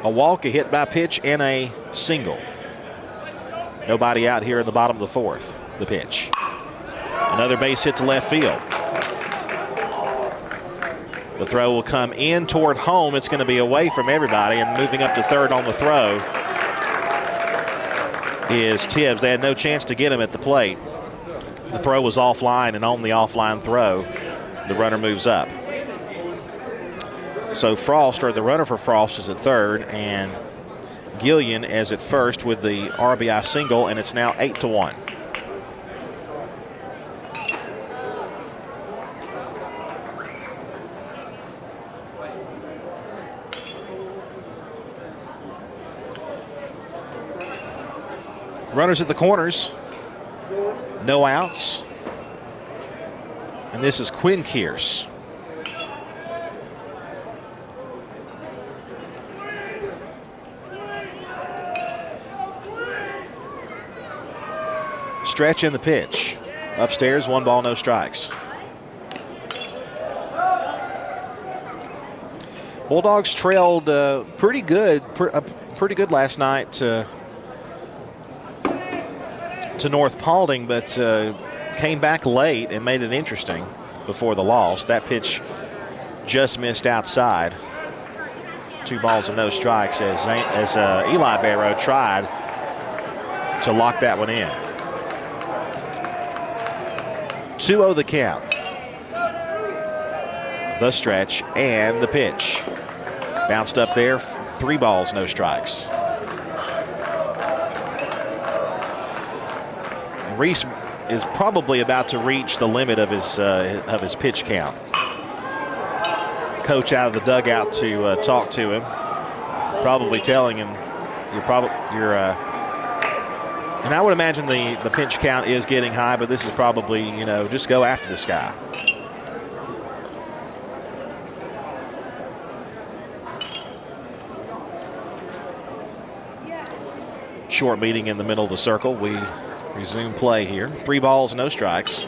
A walk, a hit by pitch, and a single. Nobody out here in the bottom of the 4th. The pitch. Another base hit to left field. The throw will come in toward home. It's going to be away from everybody, and moving up to third on the throw is Tibbs. They had no chance to get him at the plate. The throw was offline, and on the offline throw, the runner moves up. So Frost, or the runner for Frost, is at third, and Gillian is at first with the RBI single, and it's now 8 to 1. Runners at the corners, no outs. And this is Quinn Kearse. Stretch in the pitch. Upstairs, 1 ball, no strikes. Bulldogs trailed pretty good last night to North Paulding, but came back late and made it interesting before the loss. That pitch just missed outside. 2 balls and no strikes as Eli Barrow tried to lock that one in. 2-0 the count. The stretch and the pitch. Bounced up there, 3 balls, no strikes. Reese is probably about to reach the limit of his pitch count. Coach out of the dugout to talk to him, probably telling him and I would imagine the pitch count is getting high, but this is probably, just go after this guy. Short meeting in the middle of the circle. We resume play here. 3 balls, no strikes.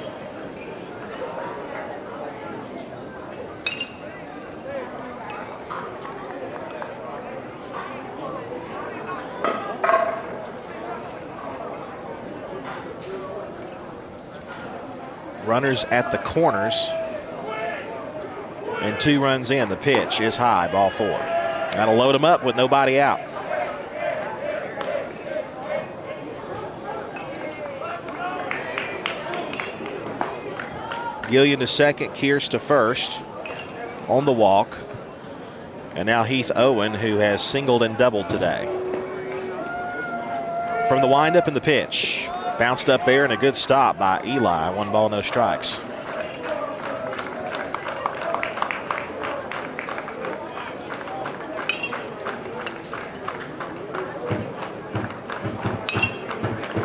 Runners at the corners. And 2 runs in. The pitch is high, ball 4. Got to load him up with nobody out. Gillian to second, Kearse to first on the walk. And now Heath Owen, who has singled and doubled today. From the windup in the pitch. Bounced up there and a good stop by Eli. 1 ball, no strikes.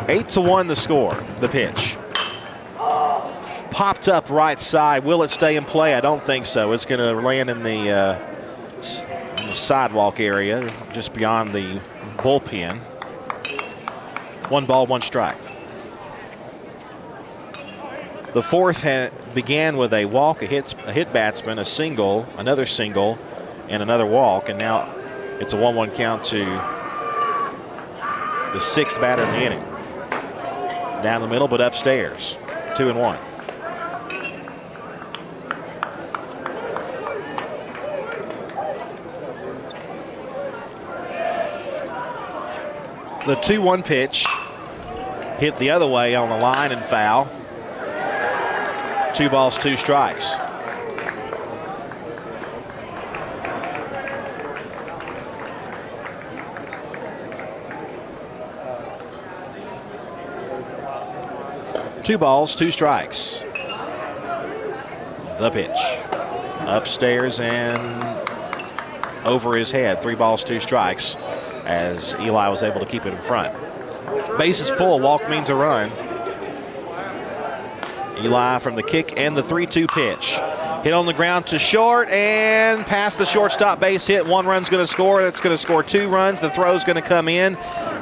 Eight to 1 the score, the pitch. Popped up right side. Will it stay in play? I don't think so. It's going to land in the sidewalk area just beyond the bullpen. 1 ball, 1 strike. The 4th began with a walk, a hit batsman, a single, another single, and another walk, and now it's a 1-1 count to the 6th batter in the inning. Down the middle, but upstairs, 2-1. The 2-1 pitch hit the other way on the line and foul. 2 balls, 2 strikes. Two balls, 2 strikes. The pitch. Upstairs and over his head. 3 balls, 2 strikes as Eli was able to keep it in front. Base is full. Walk means a run. Eli from the kick and the 3-2 pitch. Hit on the ground to short and past the shortstop base hit. 1 run's going to score. It's going to score 2 runs. The throw's going to come in.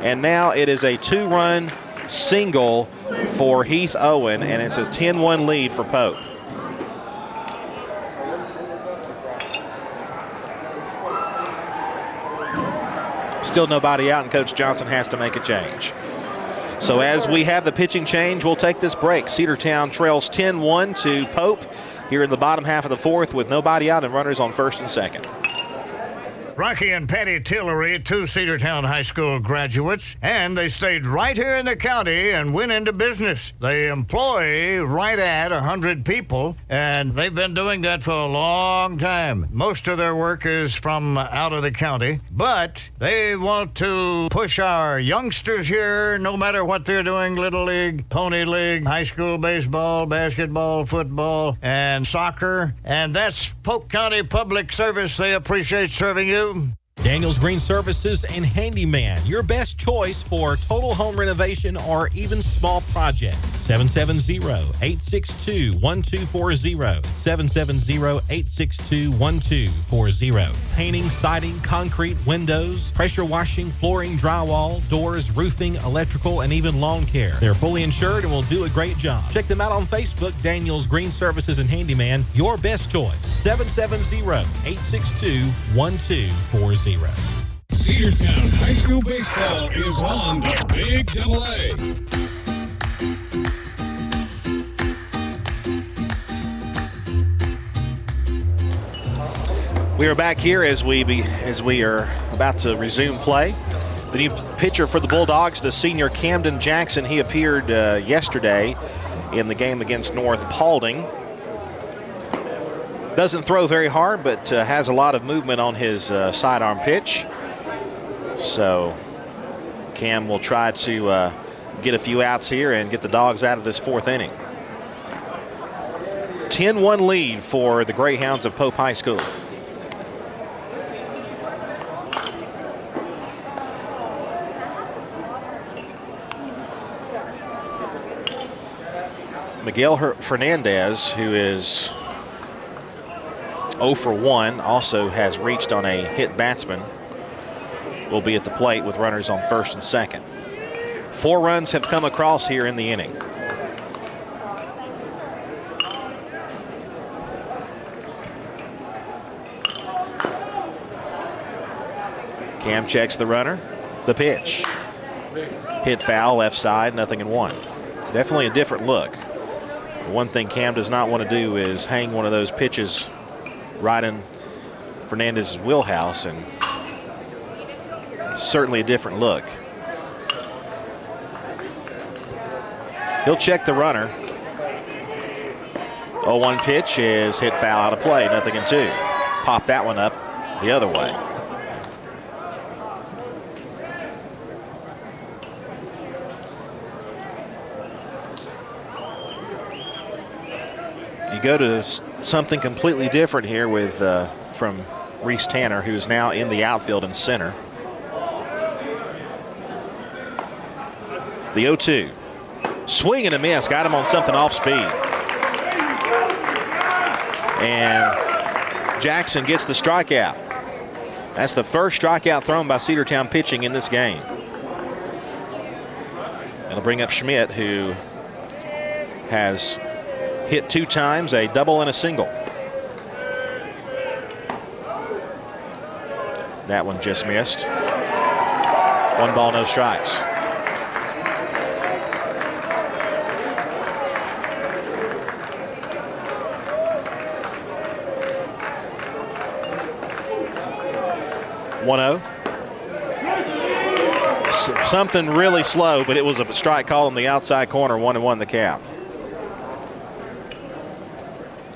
And now it is a 2-run single for Heath Owen, and it's a 10-1 lead for Pope. Still nobody out, and Coach Johnson has to make a change. So as we have the pitching change, we'll take this break. Cedartown trails 10-1 to Pope here in the bottom half of the 4th with nobody out and runners on 1st and 2nd. Rocky and Patty Tillery, 2 Cedartown High School graduates, and they stayed right here in the county and went into business. They employ right at 100 people, and they've been doing that for a long time. Most of their work is from out of the county, but they want to push our youngsters here, no matter what they're doing, Little League, Pony League, high school baseball, basketball, football, and soccer, and that's Polk County Public Service. They appreciate serving you. Daniels Green Services and Handyman, your best choice for total home renovation or even small projects. 770-862-1240. 770-862-1240. Painting, siding, concrete, windows, pressure washing, flooring, drywall, doors, roofing, electrical, and even lawn care. They're fully insured and will do a great job. Check them out on Facebook, Daniels Green Services and Handyman, your best choice. 770-862-1240. Cedartown High School Baseball is on the Big AA. We are back here as we are about to resume play. The new pitcher for the Bulldogs, the senior Camden Jackson, he appeared yesterday in the game against North Paulding. Doesn't throw very hard, but has a lot of movement on his sidearm pitch. So Cam will try to get a few outs here and get the Dogs out of this fourth inning. 10-1 lead for the Greyhounds of Pope High School. Miguel Fernandez, who is 0 for 1, also has reached on a hit batsman, will be at the plate with runners on first and second. 4 runs have come across here in the inning. Cam checks the runner. The pitch. Hit foul, left side, 0-1. Definitely a different look. One thing Cam does not want to do is hang one of those pitches right in Fernandez's wheelhouse, and certainly a different look. He'll check the runner. 0-1 pitch is hit foul, out of play, 0-2. Pop that one up the other way. You go to something completely different here with from Reese Tanner, who's now in the outfield and center. The 0-2. Swing and a miss. Got him on something off speed. And Jackson gets the strikeout. That's the first strikeout thrown by Cedartown pitching in this game. It'll bring up Schmidt, who has hit 2 times, a double and a single. That one just missed. 1 ball, no strikes. Something really slow, but it was a strike call in the outside corner, 1-1 the count.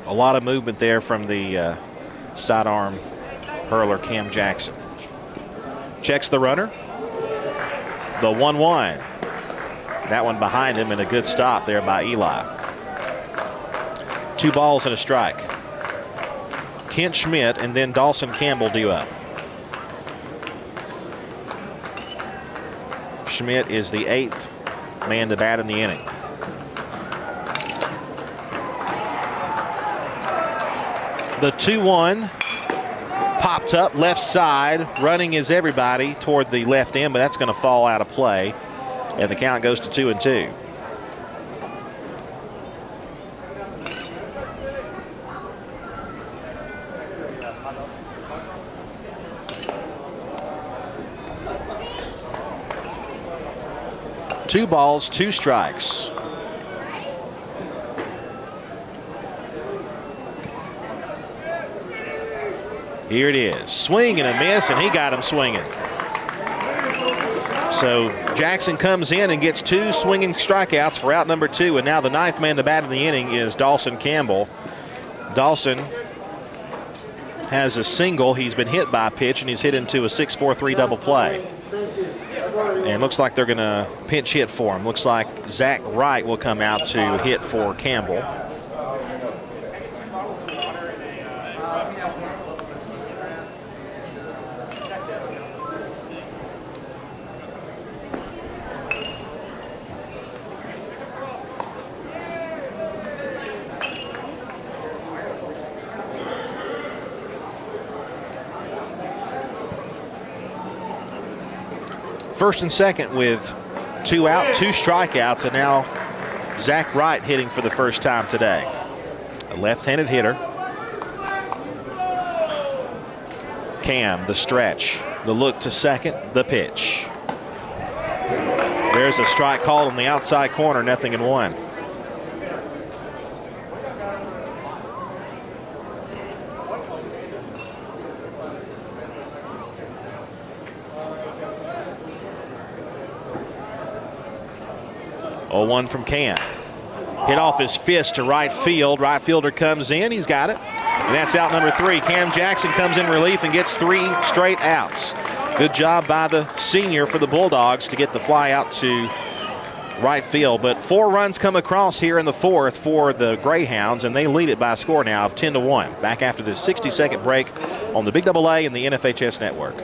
A lot of movement there from the sidearm hurler Cam Jackson. Checks the runner. The 1-1. That one behind him, and a good stop there by Eli. 2 balls and a strike. Kent Schmidt and then Dawson Campbell due up. Schmidt is the 8th man to bat in the inning. The 2-1 popped up left side. Running is everybody toward the left end, but that's going to fall out of play. And the count goes to 2-2. Two balls, 2 strikes. Here it is. Swing and a miss, and he got him swinging. So Jackson comes in and gets 2 swinging strikeouts for out number 2, and now the 9th man to bat in the inning is Dawson Campbell. Dawson has a single. He's been hit by a pitch, and he's hit into a 6-4-3 double play. And looks like they're going to pinch hit for him. Looks like Zach Wright will come out to hit for Campbell. First and second with 2 out, 2 strikeouts, and now Zach Wright hitting for the first time today. A left-handed hitter. Cam, the stretch, the look to second, the pitch. There's a strike called on the outside corner, 0-1. Oh, 1 from Cam. Hit off his fist to right field. Right fielder comes in. He's got it. And that's out number 3. Cam Jackson comes in relief and gets 3 straight outs. Good job by the senior for the Bulldogs to get the fly out to right field. But 4 runs come across here in the 4th for the Greyhounds, and they lead it by a score now of 10-1. Back after this 60-second break on the Big Double A and the NFHS Network.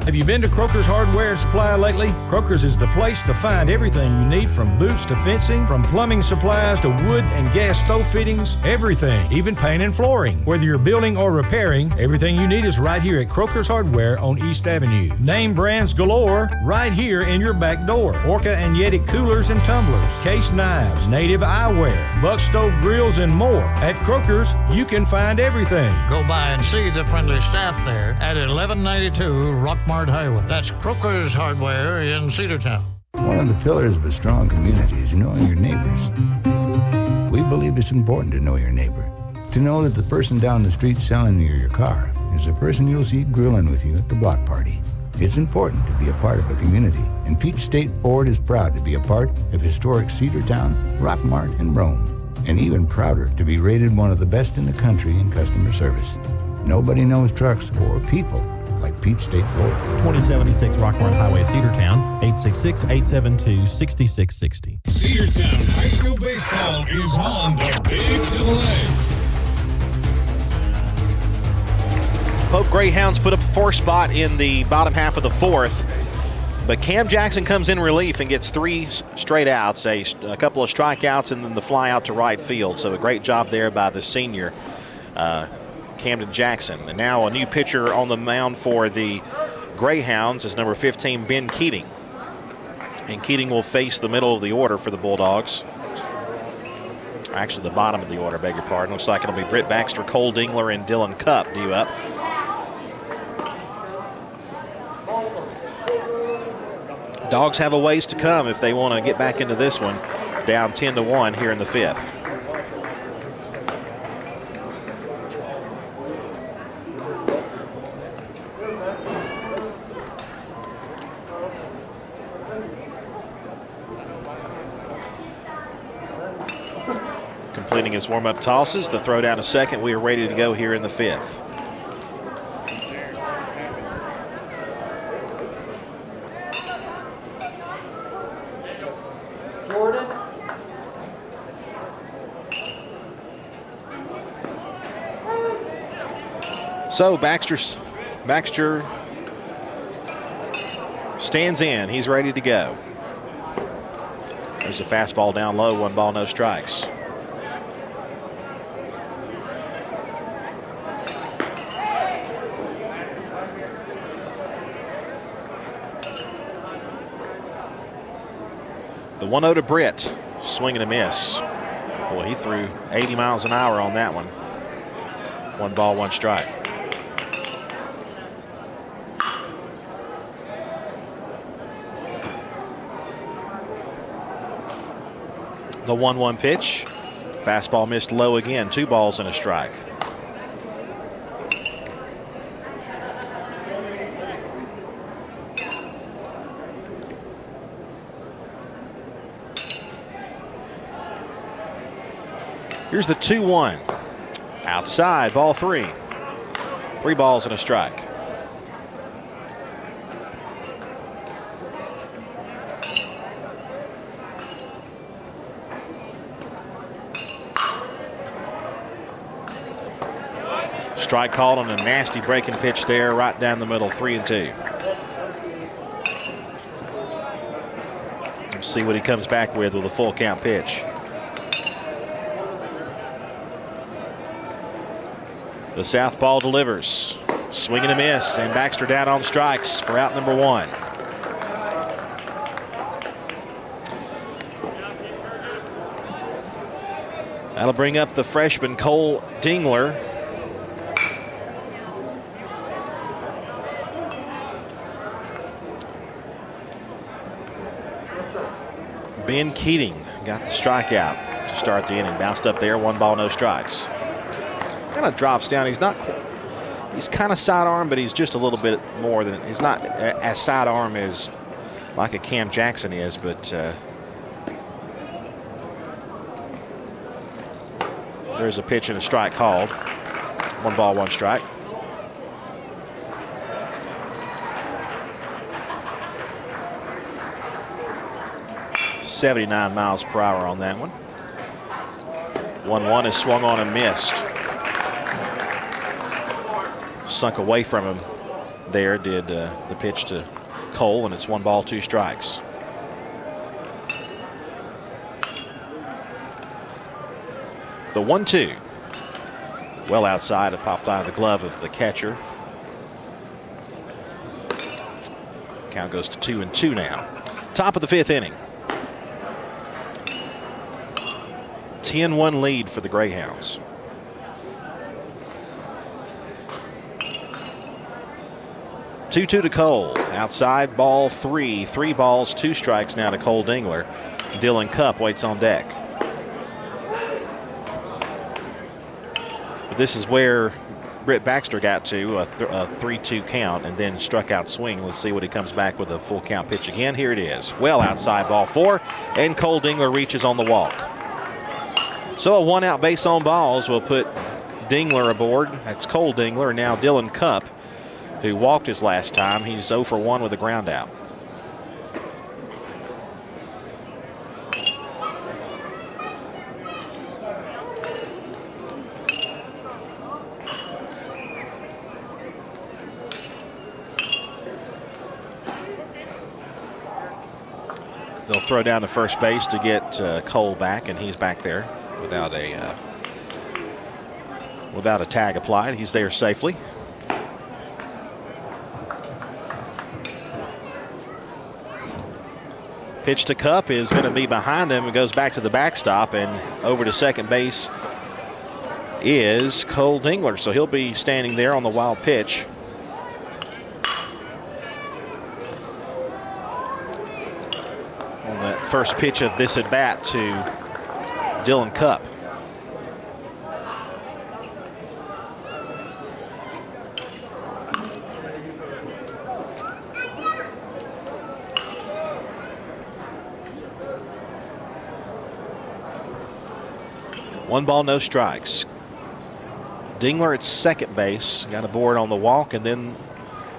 Have you been to Croker's Hardware and Supply lately? Croker's is the place to find everything you need, from boots to fencing, from plumbing supplies to wood and gas stove fittings, everything, even paint and flooring. Whether you're building or repairing, everything you need is right here at Croker's Hardware on East Avenue. Name brands galore right here in your back door. Orca and Yeti coolers and tumblers, case knives, native eyewear, buck stove grills, and more. At Croker's, you can find everything. Go by and see the friendly staff there at 1192 Rockmart Highway. That's Croker's Hardware in Cedartown. One of the pillars of a strong community is knowing your neighbors. We believe it's important to know your neighbor. To know that the person down the street selling you your car is the person you'll see grilling with you at the block party. It's important to be a part of a community, and Peach State Ford is proud to be a part of historic Cedartown, Rockmart, and Rome, and even prouder to be rated one of the best in the country in customer service. Nobody knows trucks or people like Peach State Ford. 2076 Rockmart Highway, Cedartown, 866-872-6660. Cedartown High School Baseball is on the Big Double A. Pope Greyhounds put up a 4 spot in the bottom half of the 4th, but Cam Jackson comes in relief and gets 3 straight outs, a couple of strikeouts, and then the fly out to right field. So a great job there by the senior, Camden Jackson. And now a new pitcher on the mound for the Greyhounds is number 15, Ben Keating. And Keating will face the middle of the order for the Bulldogs. Actually, the bottom of the order, beg your pardon. Looks like it'll be Britt Baxter, Cole Dingler, and Dylan Cupp due up. Dogs have a ways to come if they want to get back into this one, down 10-1 here in the 5th. Completing his warm-up tosses, the throw down to second. We are ready to go here in the 5th. Jordan. So Baxter stands in. He's ready to go. There's a fastball down low, 1 ball, no strikes. The 1-0 to Britt, swing and a miss. Boy, he threw 80 miles an hour on that one. 1 ball, 1 strike. The 1-1 pitch. Fastball missed low again, 2 balls and a strike. Here's the 2-1. Outside, ball 3. 3 balls and a strike. Strike called on a nasty breaking pitch there, right down the middle, 3-2. We'll see what he comes back with a full count pitch. The southpaw delivers. Swing and a miss, and Baxter down on strikes for out number 1. That'll bring up the freshman Cole Dingler. Ben Keating got the strikeout to start the inning. Bounced up there, 1 ball, no strikes. Kind of drops down. He's kind of sidearm, but he's just a little bit more than, he's not as sidearm as like a Cam Jackson is, but there's a pitch and a strike called. 1 ball, 1 strike. .79 miles per hour on that one. 1-1 is swung on and missed. Sunk away from him there did the pitch to Cole, and it's 1 ball, 2 strikes. The 1-2. Well outside, it popped out of the glove of the catcher. Count goes to 2-2 now. Top of the 5th inning. 10-1 lead for the Greyhounds. Two to Cole. Outside, ball 3. 3 balls, 2 strikes now to Cole Dingler. Dylan Cupp waits on deck. But this is where Britt Baxter got to a 3-2 count and then struck out swing. Let's see what he comes back with a full count pitch again. Here it is. Well outside, ball 4, and Cole Dingler reaches on the walk. So a 1-out base on balls will put Dingler aboard. That's Cole Dingler, and now Dylan Cupp, who walked his last time. He's 0 for 1 with a ground out. They'll throw down to first base to get Cole back, and he's back there without a tag applied. He's there safely. Pitch to Cupp is going to be behind him. It goes back to the backstop, and over to second base is Cole Dingler. So he'll be standing there on the wild pitch. On that first pitch of this at bat to Dylan Cupp. One ball, no strikes. Dingler at second base, got a board on the walk, and then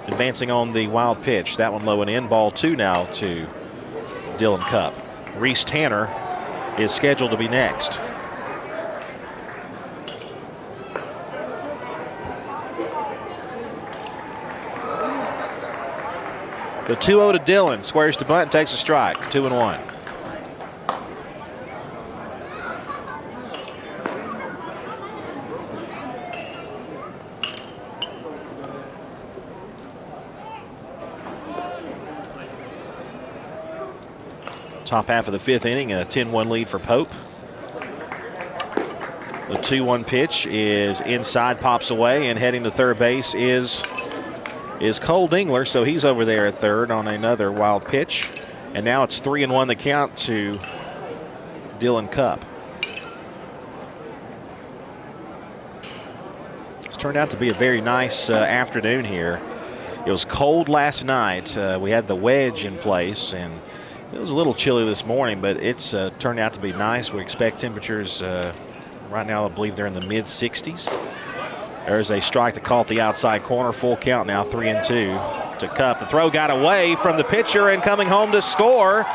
advancing on the wild pitch. That one low and in. Ball 2 now to Dylan Cupp. Reese Tanner is scheduled to be next. The 2-0 to Dylan. Squares to bunt, takes a strike. 2-1. Top half of the 5th inning, a 10-1 lead for Pope. The 2-1 pitch is inside, pops away, and heading to third base is Cole Dingler. So he's over there at third on another wild pitch. And now it's 3-1 the count to Dylan Cupp. It's turned out to be a very nice afternoon here. It was cold last night. We had the wedge in place, and it was a little chilly this morning, but it's turned out to be nice. We expect temperatures right now, I believe they're in the mid-60s. There's a strike to call at the outside corner. Full count now, 3-2 to Cupp. The throw got away from the pitcher, and coming home to score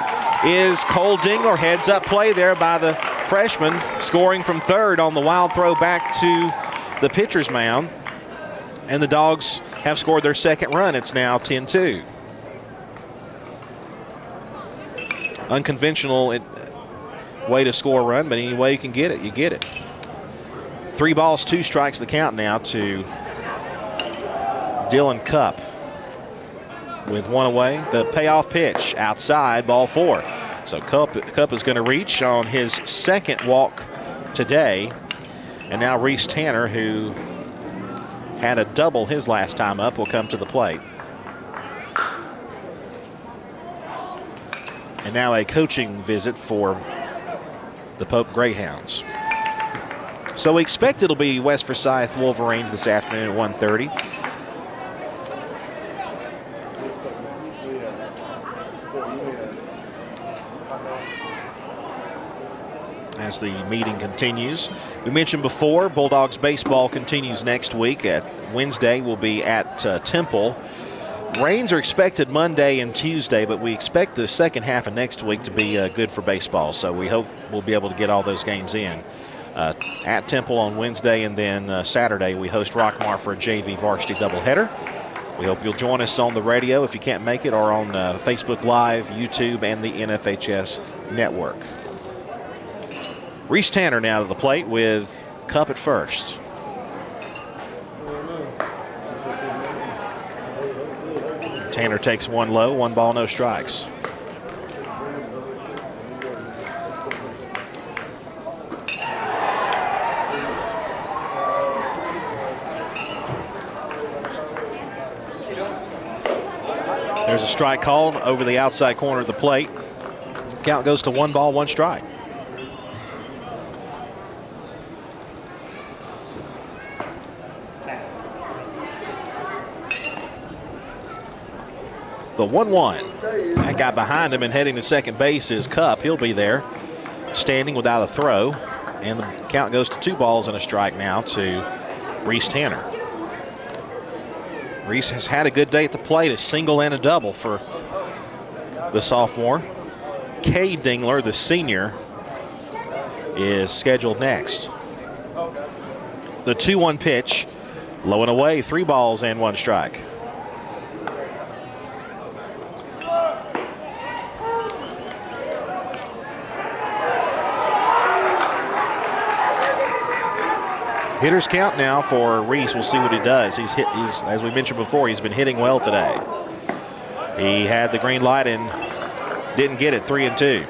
is Cole Dingler. Heads up play there by the freshman, scoring from third on the wild throw back to the pitcher's mound. And the Dogs have scored their second run. It's now 10-2. Unconventional way to score a run, but any way you can get it, you get it. 3 balls, 2 strikes the count now to Dylan Cupp. With 1 away, the payoff pitch outside, ball 4. So Cupp is going to reach on his second walk today. And now Reese Tanner, who had a double his last time up, will come to the plate. And now a coaching visit for the Pope Greyhounds. So we expect it'll be West Forsyth Wolverines this afternoon at 1:30. As the meeting continues. We mentioned before, Bulldogs baseball continues next week. Wednesday will be at Temple. Rains are expected Monday and Tuesday, but we expect the second half of next week to be good for baseball. So we hope we'll be able to get all those games in. At Temple on Wednesday, and then Saturday we host Rockmar for a JV varsity doubleheader. We hope you'll join us on the radio if you can't make it, or on Facebook Live, YouTube, and the NFHS network. Reese Tanner now to the plate with Cup at first. Tanner takes one low, 1 ball, no strikes. There's a strike called over the outside corner of the plate. Count goes to 1 ball, 1 strike. The 1-1. That guy behind him and heading to second base is Cup. He'll be there, standing without a throw. And the count goes to 2 balls and a strike now to Reese Tanner. Reese has had a good day at the plate, a single and a double for the sophomore. Kay Dingler, the senior, is scheduled next. The 2-1 pitch, low and away, 3 balls and 1 strike. Hitter's count now for Reese. We'll see what he does. He's as we mentioned before, he's been hitting well today. He had the green light and didn't get it. 3-2.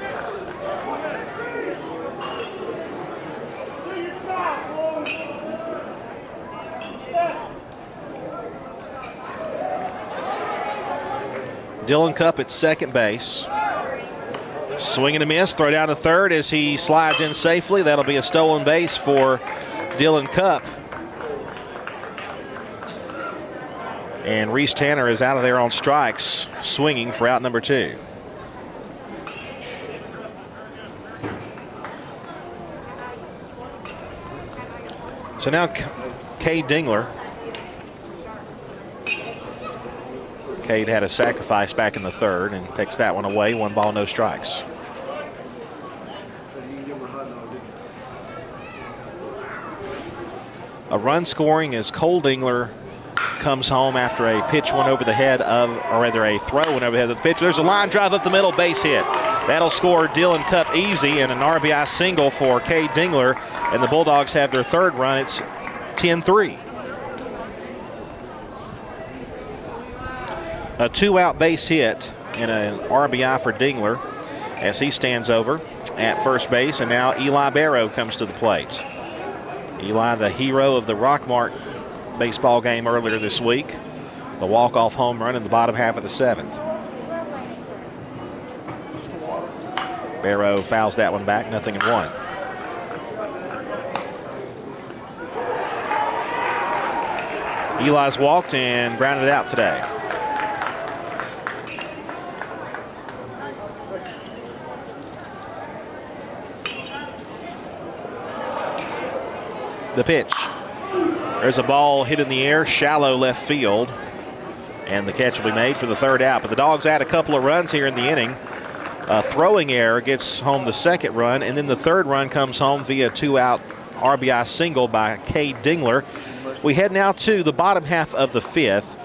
Dylan Cup at second base. Swing and a miss. Throw down to third as he slides in safely. That'll be a stolen base for Dylan Cup. And Reese Tanner is out of there on strikes, swinging for out number 2. So now Cade Dingler. Cade had a sacrifice back in the third and takes that one away. 1 ball, no strikes. A run scoring as Cole Dingler comes home after a pitch went over the head of, or rather a throw went over the head of the pitcher. There's a line drive up the middle, base hit. That'll score Dylan Cup easy, and an RBI single for Cade Dingler, and the Bulldogs have their third run. It's 10-3. A 2-out base hit and an RBI for Dingler as he stands over at first base, and now Eli Barrow comes to the plate. Eli, the hero of the Rockmart baseball game earlier this week. The walk-off home run in the bottom half of the 7th. Barrow fouls that one back, 0-1. Eli's walked and grounded out today. The pitch. There's a ball hit in the air, shallow left field, and the catch will be made for the third out. But the Dogs add a couple of runs here in the inning. A throwing error gets home the second run, and then the third run comes home via 2-out RBI single by Cade Dingler. We head now to the bottom half of the 5th.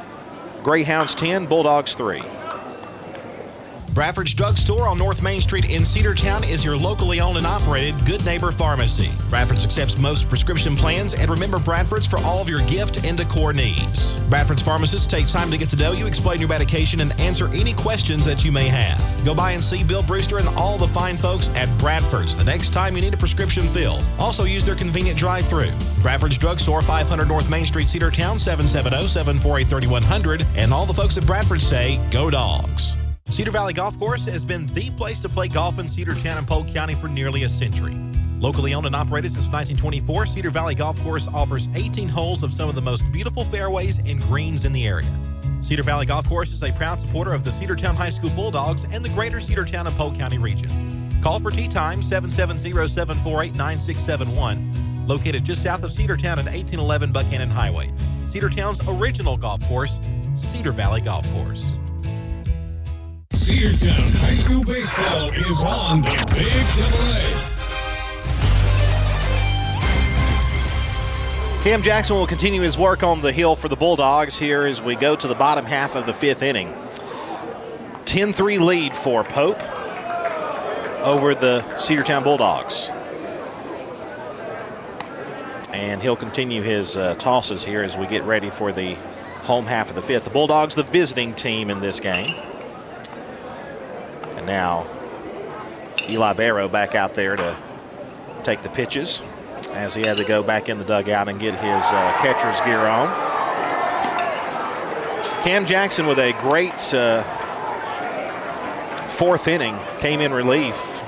Greyhounds 10, Bulldogs 3. Bradford's Drugstore on North Main Street in Cedartown is your locally owned and operated Good Neighbor Pharmacy. Bradford's accepts most prescription plans, and remember Bradford's for all of your gift and decor needs. Bradford's pharmacist takes time to get to know you, explain your medication, and answer any questions that you may have. Go by and see Bill Brewster and all the fine folks at Bradford's the next time you need a prescription filled. Also use their convenient drive-thru. Bradford's Drugstore, 500 North Main Street, Cedartown, 770-748-3100. And all the folks at Bradford say, go Dogs. Cedar Valley Golf Course has been the place to play golf in Cedartown and Polk County for nearly a century. Locally owned and operated since 1924, Cedar Valley Golf Course offers 18 holes of some of the most beautiful fairways and greens in the area. Cedar Valley Golf Course is a proud supporter of the Cedartown High School Bulldogs and the greater Cedartown and Polk County region. Call for tee time 770-748-9671, located just south of Cedartown at 1811 Buchanan Highway. Cedartown's original golf course, Cedar Valley Golf Course. Cedartown High School Baseball is on the Big AA. Cam Jackson will continue his work on the hill for the Bulldogs here as we go to the bottom half of the fifth inning. 10-3 lead for Pope over the Cedartown Bulldogs. And he'll continue his tosses here as we get ready for the home half of the fifth. The Bulldogs, the visiting team in this game. And now Eli Barrow back out there to take the pitches as he had to go back in the dugout and get his catcher's gear on. Cam Jackson with a great fourth inning, came in relief.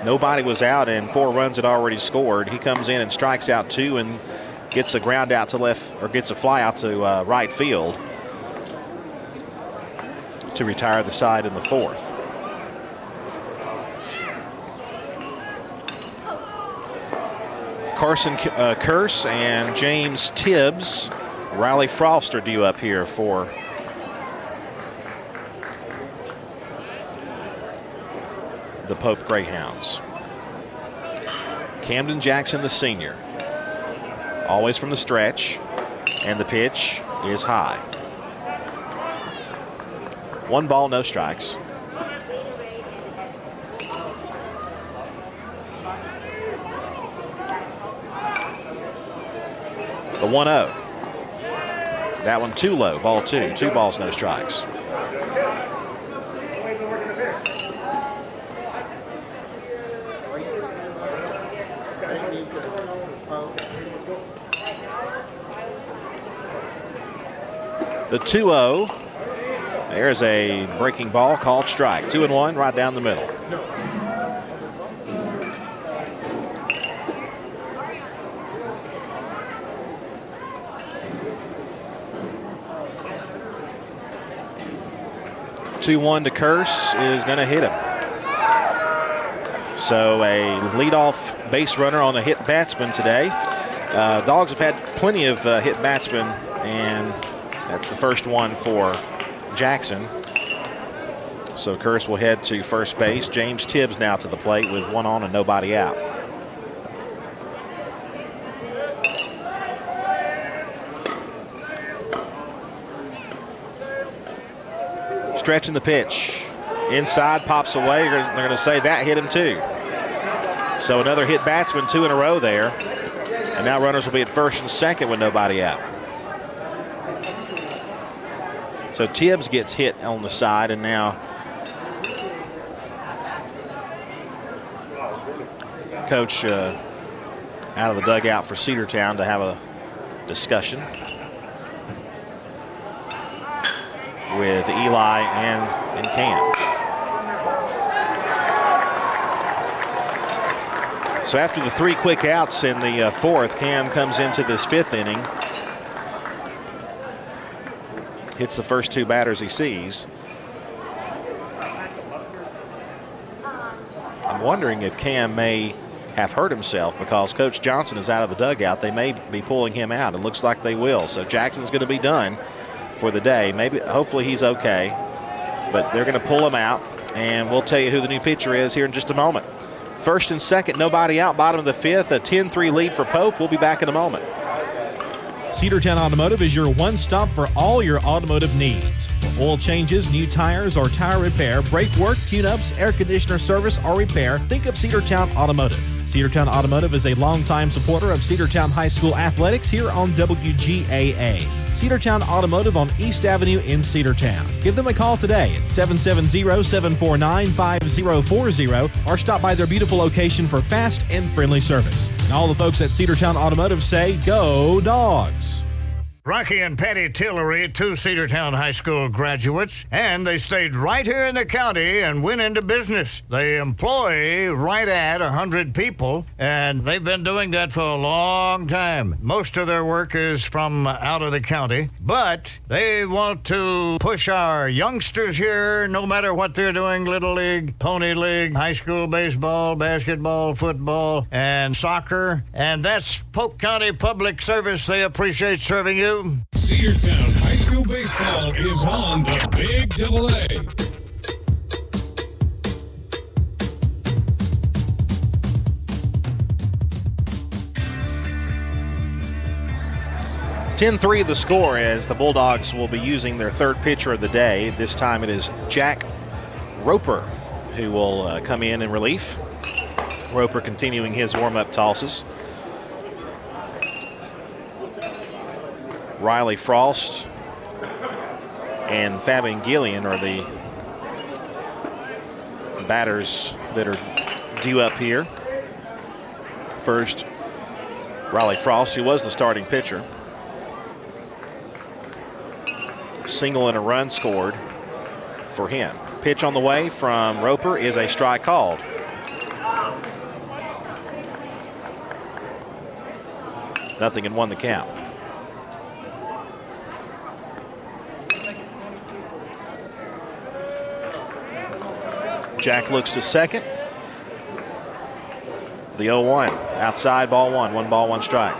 Nobody was out and 4 runs had already scored. He comes in and strikes out 2 and gets a ground out to left, or gets a fly out to right field to retire the side in the fourth. Carson Curse and James Tibbs, Riley Frost are due up here for the Pope Greyhounds. Camden Jackson, the senior, always from the stretch, and the pitch is high. 1 ball, no strikes. The 1-0. That one too low, ball 2. 2 balls, no strikes. The 2-0. There's a breaking ball called strike. 2-1 right down the middle. Two-1 to Curse is going to hit him. So a leadoff base runner on a hit batsman today. Dogs have had plenty of hit batsmen, and that's the first one for Jackson. So Curse will head to first base. James Tibbs now to the plate with 1 on and nobody out. Stretching the pitch. Inside, pops away. They're going to say that hit him too. So another hit batsman, 2 in a row there. And now runners will be at first and second with nobody out. So Tibbs gets hit on the side, and now coach out of the dugout for Cedartown to have a discussion with Eli and Cam. So after the 3 quick outs in the fourth, Cam comes into this 5th inning. Hits the first 2 batters he sees. I'm wondering if Cam may have hurt himself because Coach Johnson is out of the dugout. They may be pulling him out. It looks like they will. So Jackson's going to be done for the day. Hopefully he's okay, but they're going to pull him out, and we'll tell you who the new pitcher is here in just a moment. First and second, nobody out, bottom of the 5th, a 10-3 lead for Pope. We'll be back in a moment. Cedartown Automotive is your one-stop for all your automotive needs. For oil changes, new tires, or tire repair, brake work, tune-ups, air conditioner service, or repair, think of Cedartown Automotive. Cedartown Automotive is a longtime supporter of Cedartown High School athletics here on WGAA. Cedartown Automotive on East Avenue in Cedartown. Give them a call today at 770-749-5040 or stop by their beautiful location for fast and friendly service. And all the folks at Cedartown Automotive say, go Dogs! Rocky and Patty Tillery, two Cedartown High School graduates, and they stayed right here in the county and went into business. They employ right at 100 people, and they've been doing that for a long time. Most of their work is from out of the county, but they want to push our youngsters here, no matter what they're doing, Little League, Pony League, high school baseball, basketball, football, and soccer, and that's Polk County Public Service. They appreciate serving you. Cedartown High School Baseball is on the Big Double A. (10-3) the score as the Bulldogs will be using their third pitcher of the day. This time it is Jack Roper who will come in relief. Roper continuing his warm-up tosses. Riley Frost and Fabian Gillian are the batters that are due up here. First, Riley Frost, who was the starting pitcher. Single and a run scored for him. Pitch on the way from Roper is a strike called. Nothing and 1 the count. Jack looks to second. The 0-1. Outside, ball 1. 1 ball, 1 strike.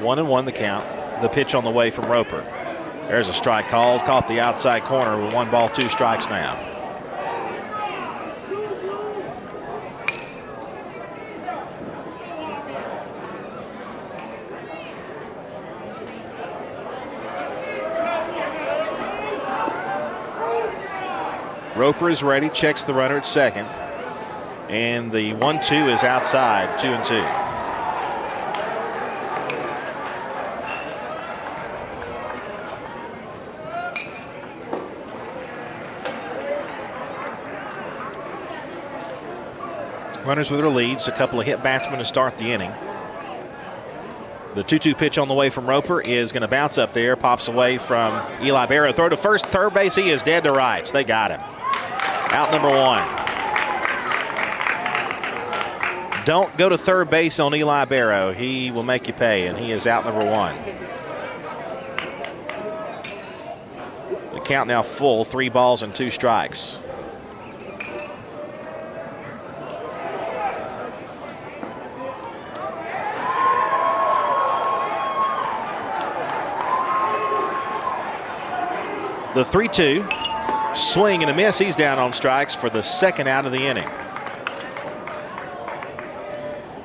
One and 1 the count. The pitch on the way from Roper. There's a strike called. Caught the outside corner with 1 ball, 2 strikes now. Roper is ready, checks the runner at second. And the 1-2 is outside, 2-2. Runners with their leads, a couple of hit batsmen to start the inning. The 2-2 pitch on the way from Roper is going to bounce up there, pops away from Eli Barrow. Throw to first, third base, he is dead to rights. They got him. Out number 1. Don't go to third base on Eli Barrow. He will make you pay, and he is out number 1. The count now full, 3 balls and 2 strikes. The 3-2, swing and a miss. He's down on strikes for the second out of the inning.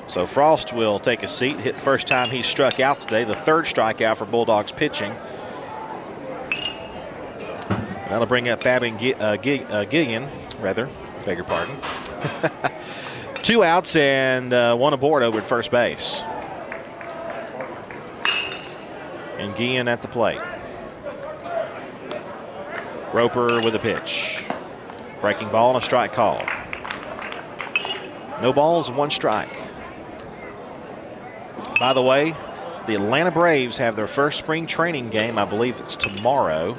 So Frost will take a seat. Hit first time he struck out today. The third strikeout for Bulldogs pitching. That'll bring up Fabian Gillian, rather. Beg your pardon. 2 outs and 1 aboard over at first base. And Gillian at the plate. Roper with a pitch. Breaking ball and a strike called. No balls and 1 strike. By the way, the Atlanta Braves have their first spring training game. I believe it's tomorrow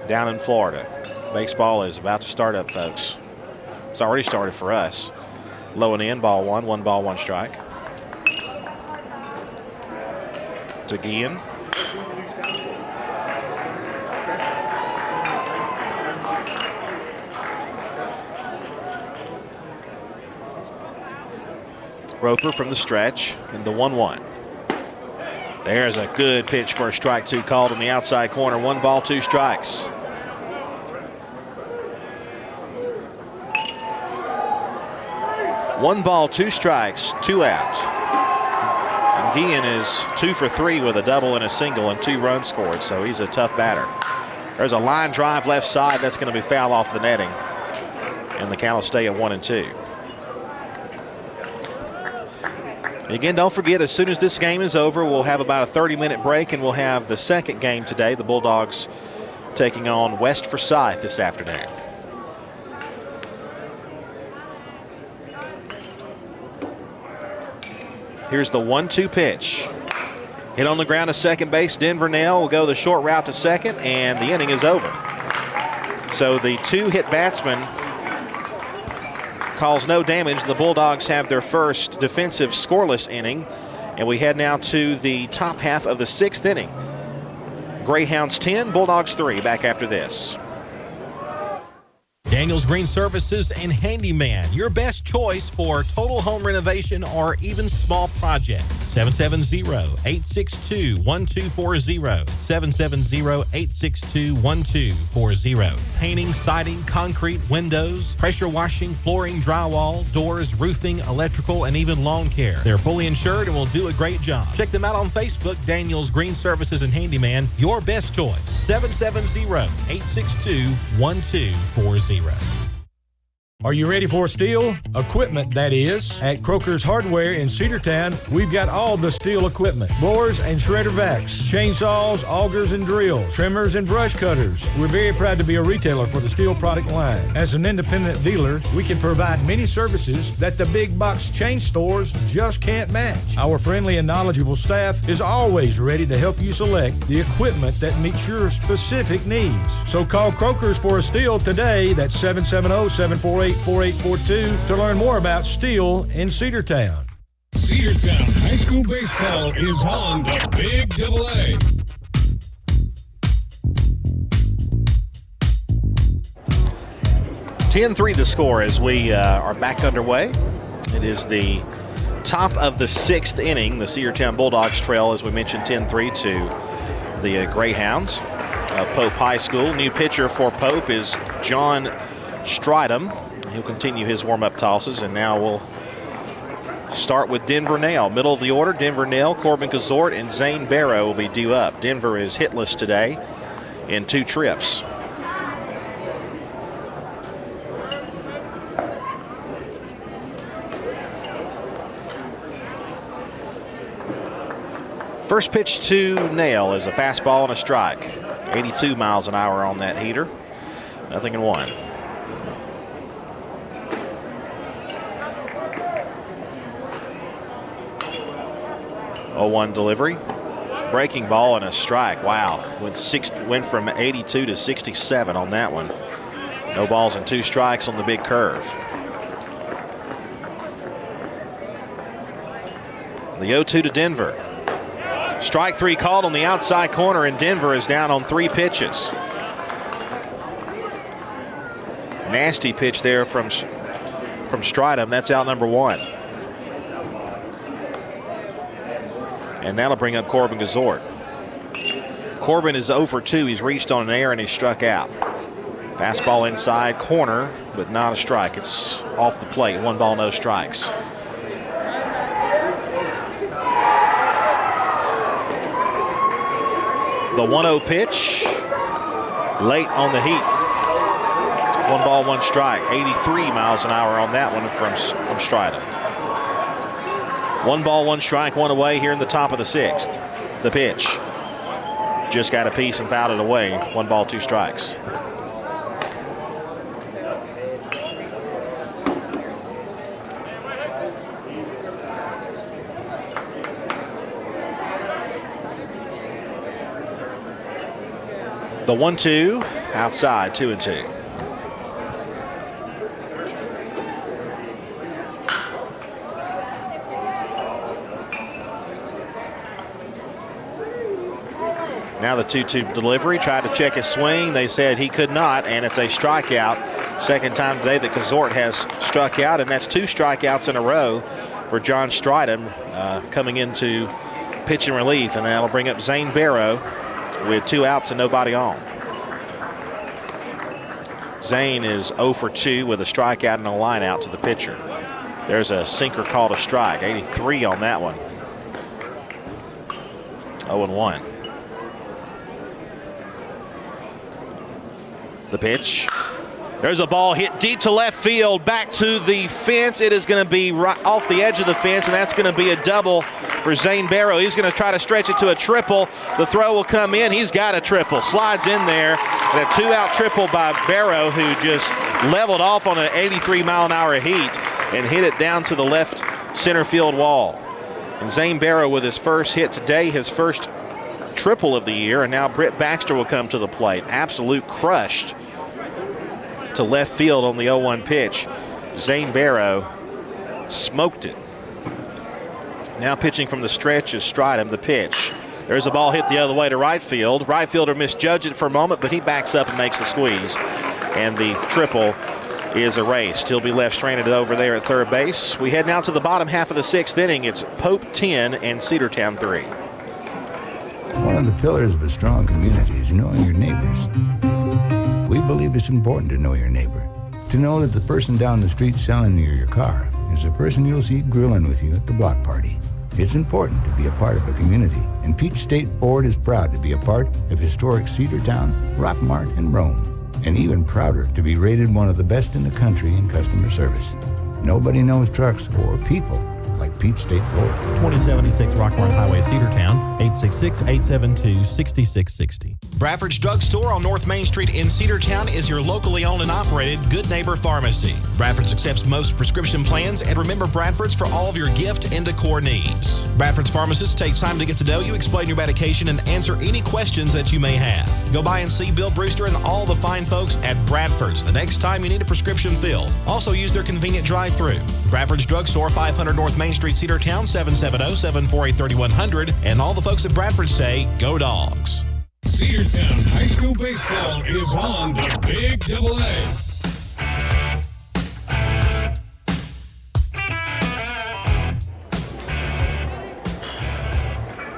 down in Florida. Baseball is about to start up, folks. It's already started for us. Low and in, ball 1. 1 ball, 1 strike. To Gillian. Roper from the stretch in the 1-1. There's a good pitch for a strike two called in the outside corner. 1 ball, 2 strikes. One ball, 2 strikes, 2 out. And Guillen is 2 for 3 with a double and a single and 2 runs scored, so he's a tough batter. There's a line drive left side. That's going to be foul off the netting. And the count will stay at 1-2. Again, don't forget, as soon as this game is over, we'll have about a 30-minute break, and we'll have the second game today, the Bulldogs taking on West Forsyth this afternoon. Here's the 1-2 pitch. Hit on the ground to second base. Denver Nail will go the short route to second, and the inning is over. So the 2-hit batsman cause no damage. The Bulldogs have their first defensive scoreless inning, and we head now to the top half of the 6th inning. Greyhounds 10, Bulldogs 3. Back after this. Daniels Green Services and Handyman, your best choice for total home renovation or even small projects. 770-862-1240. 770-862-1240. Painting, siding, concrete, windows, pressure washing, flooring, drywall, doors, roofing, electrical, and even lawn care. They're fully insured and will do a great job. Check them out on Facebook, Daniels Green Services and Handyman, your best choice. 770-862-1240. Are you ready for steel? Equipment, that is. At Croker's Hardware in Cedartown, we've got all the steel equipment. Blowers and shredder vacs, chainsaws, augers and drills, trimmers and brush cutters. We're very proud to be a retailer for the steel product line. As an independent dealer, we can provide many services that the big box chain stores just can't match. Our friendly and knowledgeable staff is always ready to help you select the equipment that meets your specific needs. So call Croker's for a steel today. That's 770-748-4842 to learn more about steel in Cedartown. Cedartown High School Baseball is on the Big AA. (10-3) the score as we are back underway. It is the top of the 6th inning. The Cedartown Bulldogs trail, as we mentioned, 10-3 to the Greyhounds of Pope High School. New pitcher for Pope is John Stridham. He'll continue his warm-up tosses, and now we'll start with Denver Nail. Middle of the order, Denver Nail, Corbin Kazort, and Zane Barrow will be due up. Denver is hitless today in 2 trips. First pitch to Nail is a fastball and a strike. 82 miles an hour on that heater. 0-1. 0-1 delivery. Breaking ball and a strike. Wow. Went from 82 to 67 on that one. No balls and 2 strikes on the big curve. The 0-2 to Denver. Strike 3 called on the outside corner, and Denver is down on 3 pitches. Nasty pitch there from Stridham. That's out number 1. And that'll bring up Corbin Kazort. Corbin is 0 for 2. He's reached on an error and he's struck out. Fastball inside corner, but not a strike. It's off the plate. 1 ball, no strikes. The 1-0 pitch, late on the heat. 1 ball, 1 strike. 83 miles an hour on that one from Stridham. 1 ball, 1 strike, 1 away here in the top of the 6th. The pitch. Just got a piece and fouled it away. 1 ball, 2 strikes. The 1-2 outside, 2-2. Now the 2-2 delivery, tried to check his swing. They said he could not, and it's a strikeout. Second time today that Kazort has struck out, and that's 2 strikeouts in a row for John Stridham coming into pitching relief, and that'll bring up Zane Barrow with 2 outs and nobody on. Zane is 0 for 2 with a strikeout and a line out to the pitcher. There's a sinker called a strike. 83 on that one. 0-1. The pitch. There's a ball hit deep to left field, back to the fence. It is going to be right off the edge of the fence, and that's going to be a double for Zane Barrow. He's going to try to stretch it to a triple. The throw will come in. He's got a triple. Slides in there, and a 2-out triple by Barrow, who just leveled off on an 83-mile-an-hour heat and hit it down to the left center field wall. And Zane Barrow with his first hit today, his first triple of the year, and now Britt Baxter will come to the plate. Absolute crushed to left field on the 0-1 pitch. Zane Barrow smoked it. Now pitching from the stretch is Stridham. The pitch. There's a ball hit the other way to right field. Right fielder misjudged it for a moment, but he backs up and makes the squeeze. And the triple is erased. He'll be left stranded over there at third base. We head now to the bottom half of the 6th inning. It's Pope 10 and Cedartown 3. One of the pillars of a strong community is knowing your neighbors. We believe it's important to know your neighbor. To know that the person down the street selling you your car is the person you'll see grilling with you at the block party. It's important to be a part of a community, and Peach State Ford is proud to be a part of historic Cedartown, Rockmart, and Rome, and even prouder to be rated one of the best in the country in customer service. Nobody knows trucks or people like Peach State Ford. 2076 Rockmart Highway, Cedartown, 866-872-6660. Bradford's Drugstore on North Main Street in Cedartown is your locally owned and operated Good Neighbor Pharmacy. Bradford's accepts most prescription plans, and remember Bradford's for all of your gift and decor needs. Bradford's pharmacist takes time to get to know you, explain your medication, and answer any questions that you may have. Go by and see Bill Brewster and all the fine folks at Bradford's the next time you need a prescription filled. Also use their convenient drive-thru. Bradford's Drugstore, 500 North Main Street, Cedartown, 770-748-3100. And all the folks at Bradford say, go Dogs. Cedartown High School Baseball is on the Big Double A.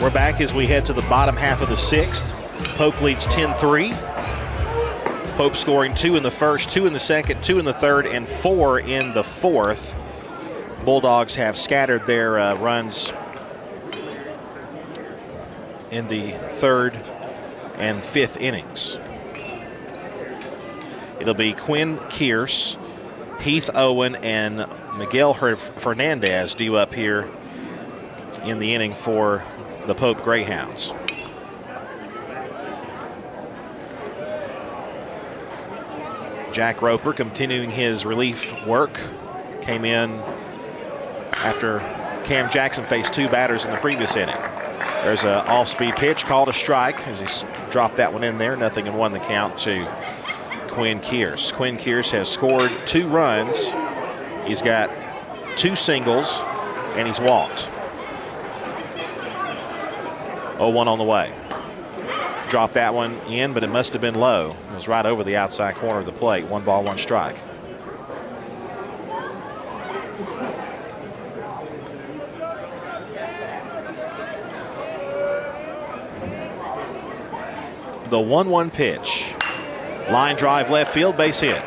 We're back as we head to the bottom half of the 6th. Pope leads 10-3. Pope scoring 2 in the first, 2 in the second, 2 in the third, and 4 in the fourth. Bulldogs have scattered their runs in the third and fifth innings. It'll be Quinn Kearse, Heath Owen, and Miguel Fernandez due up here in the inning for the Pope Greyhounds. Jack Roper continuing his relief work. Came in after Cam Jackson faced 2 batters in the previous inning. There's an off-speed pitch called a strike as he dropped that one in there. 0-1 the count to Quinn Kearse. Quinn Kearse has scored 2 runs. He's got 2 singles, and he's walked. 0-1 on the way. Dropped that one in, but it must have been low. It was right over the outside corner of the plate. 1 ball, 1 strike. The 1-1 pitch. Line drive left field, base hit.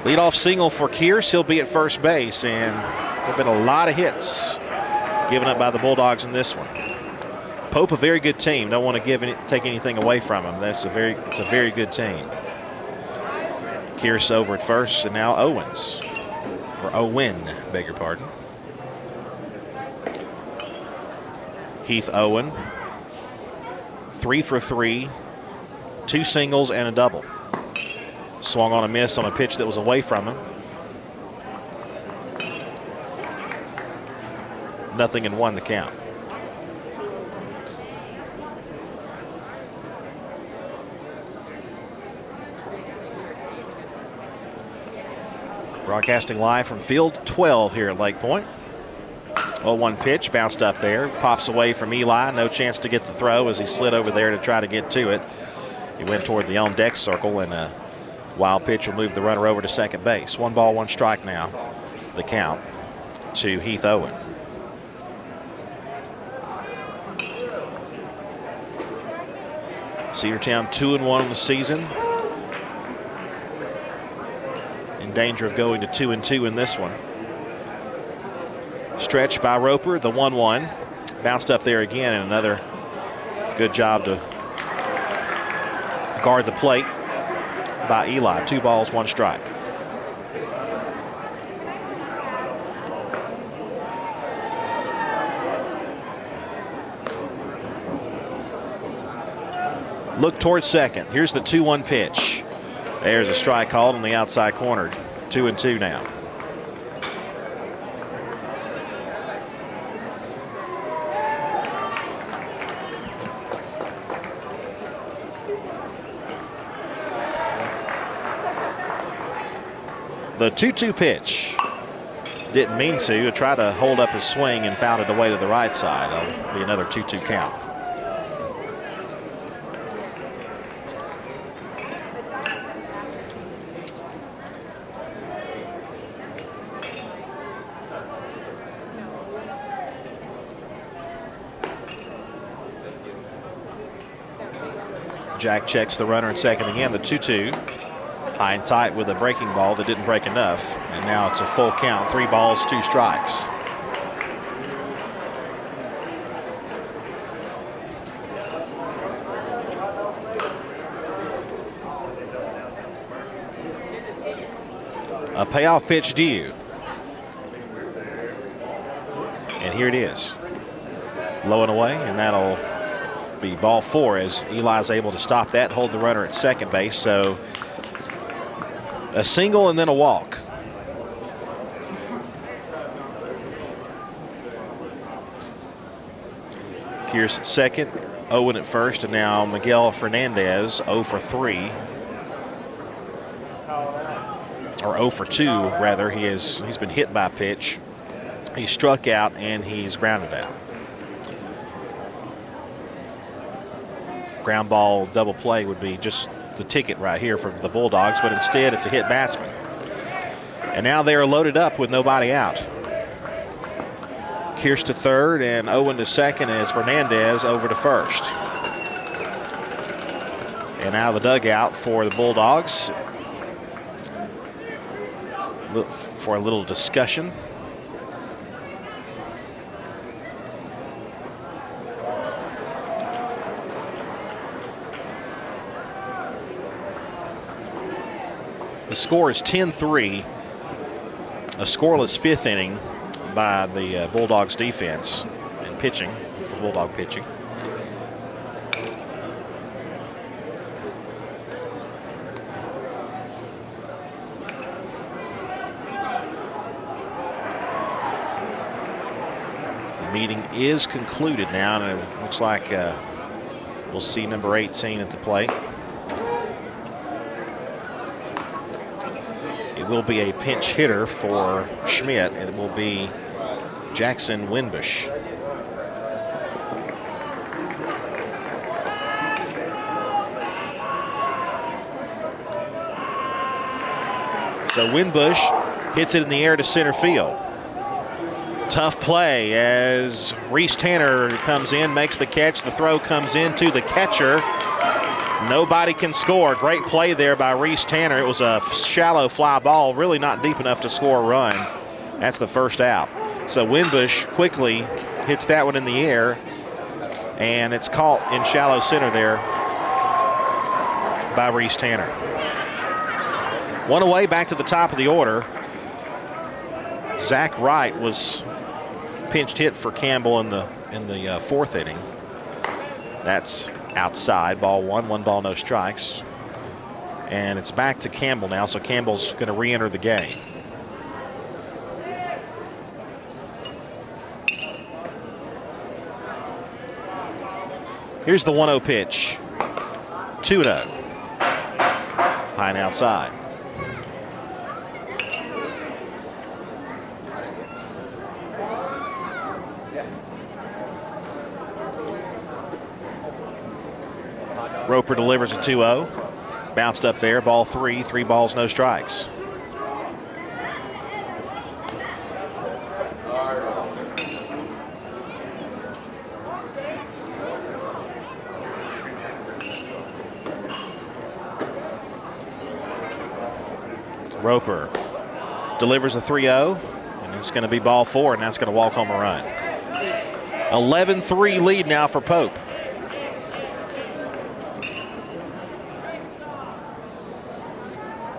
Leadoff single for Kearse. He'll be at first base, and there have been a lot of hits given up by the Bulldogs in this one. Pope, a very good team. Don't want to take anything away from him. It's a very good team. Kearse over at first, and now Owen, beg your pardon. Heath Owen, 3 for 3, 2 singles and a double. Swung on a miss on a pitch that was away from him. 0-1 the count. Broadcasting live from field 12 here at Lake Point. 0-1 pitch, bounced up there, pops away from Eli. No chance to get the throw as he slid over there to try to get to it. He went toward the on deck circle, and a wild pitch will move the runner over to second base. 1 ball, 1 strike now the count to Heath Owen. Cedartown 2-1 on the season. In danger of going to 2-2 in this one. Stretch by Roper, the 1-1. Bounced up there again, and another good job to guard the plate by Eli. 2 balls, 1 strike. Look towards second. Here's the 2-1 pitch. There's a strike called on the outside corner. 2-2 now. The 2-2 pitch. Didn't mean to. Tried to hold up his swing and fouled it away to the right side. It'll be another 2-2 count. Jack checks the runner at second again. The 2-2. High and tight with a breaking ball that didn't break enough. And now it's a full count. 3 balls, 2 strikes. A payoff pitch due. And here it is. Low and away, and that'll be ball 4 as Eli's able to stop that, hold the runner at second base. So a single and then a walk. Kearse at second, Owen at first, and now Miguel Fernandez 0 for 3. Or 0 for 2 rather. He's been hit by a pitch. He struck out and he's grounded out. Ground ball double play would be just the ticket right here for the Bulldogs, but instead it's a hit batsman. And now they are loaded up with nobody out. Kearse to third and Owen to second as Fernandez over to first. And now the dugout for the Bulldogs. Look for a little discussion. The score is 10-3, a scoreless 5th inning by the Bulldogs defense and pitching, for Bulldog pitching. The meeting is concluded now, and it looks like we'll see number 18 at the plate. It will be a pinch hitter for Schmidt, and it will be Jackson Winbush. So Winbush hits it in the air to center field. Tough play as Reese Tanner comes in, makes the catch. The throw comes in to the catcher. Nobody can score. Great play there by Reese Tanner. It was a shallow fly ball, really not deep enough to score a run. That's the first out. So Winbush quickly hits that one in the air, and it's caught in shallow center there by Reese Tanner. One away, back to the top of the order. Zach Wright was pinched hit for Campbell in the 4th inning. That's outside, ball 1, 1 ball, no strikes. And it's back to Campbell now, so Campbell's going to re-enter the game. Here's the 1-0 pitch. 2-0. High and outside. Roper delivers a 2-0. Bounced up there, ball 3, 3 balls, no strikes. Roper delivers a 3-0, and it's going to be ball 4, and that's going to walk home a run. 11-3 lead now for Pope.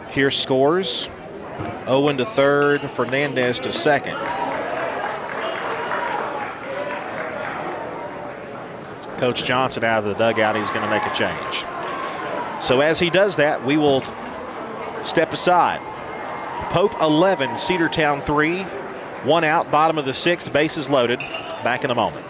Kearse scores. Owen to third, Fernandez to second. Coach Johnson out of the dugout, he's going to make a change. So as he does that, we will step aside. Pope 11, Cedartown 3. 1 out, bottom of the 6th, bases loaded. Back in a moment.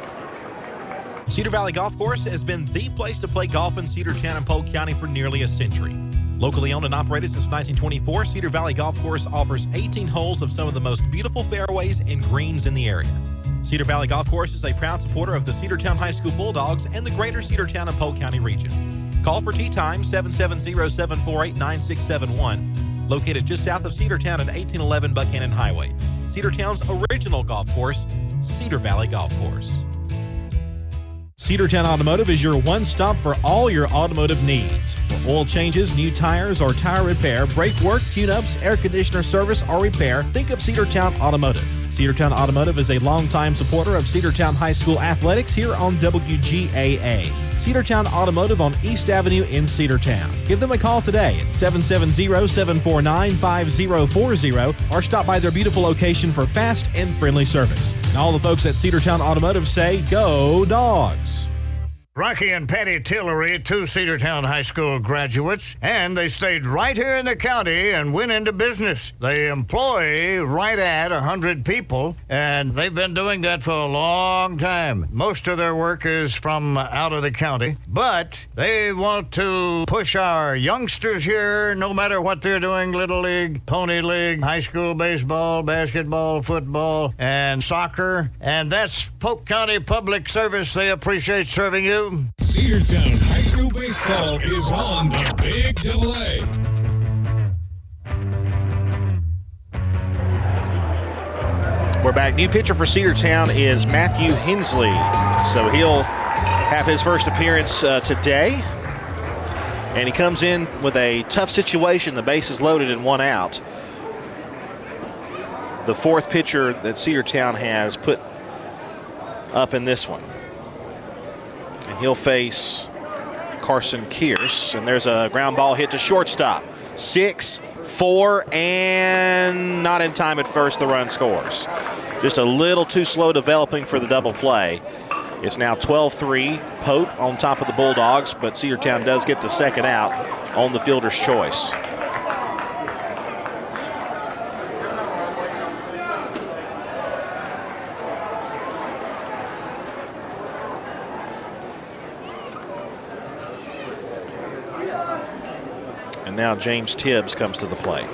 Cedar Valley Golf Course has been the place to play golf in Cedartown and Polk County for nearly a century. Locally owned and operated since 1924, Cedar Valley Golf Course offers 18 holes of some of the most beautiful fairways and greens in the area. Cedar Valley Golf Course is a proud supporter of the Cedartown High School Bulldogs and the greater Cedartown and Polk County region. Call for tee time 770-748-9671, located just south of Cedartown at 1811 Buchanan Highway. Cedartown's original golf course, Cedar Valley Golf Course. Cedartown Automotive is your one-stop for all your automotive needs. For oil changes, new tires, or tire repair, brake work, tune-ups, air conditioner service, or repair, think of Cedartown Automotive. Cedartown Automotive is a longtime supporter of Cedartown High School athletics here on WGAA. Cedartown Automotive on East Avenue in Cedartown. Give them a call today at 770-749-5040 or stop by their beautiful location for fast and friendly service. And all the folks at Cedartown Automotive say, go Dogs! Rocky and Patty Tillery, 2 Cedartown High School graduates, and they stayed right here in the county and went into business. They employ right at 100 people, and they've been doing that for a long time. Most of their work is from out of the county, but they want to push our youngsters here, no matter what they're doing, Little League, Pony League, high school baseball, basketball, football, and soccer, and that's Polk County Public Service. They appreciate serving you. Cedartown High School Baseball is on the Big AA. We're back. New pitcher for Cedartown is Matthew Hensley. So he'll have his first appearance today. And he comes in with a tough situation. The base is loaded and 1 out. The 4th pitcher that Cedartown has put up in this one. And he'll face Carson Kearse. And there's a ground ball hit to shortstop. 6-4, and not in time at first. The run scores. Just a little too slow developing for the double play. It's now 12-3, Pope on top of the Bulldogs, but Cedartown does get the second out on the fielder's choice. And now James Tibbs comes to the plate.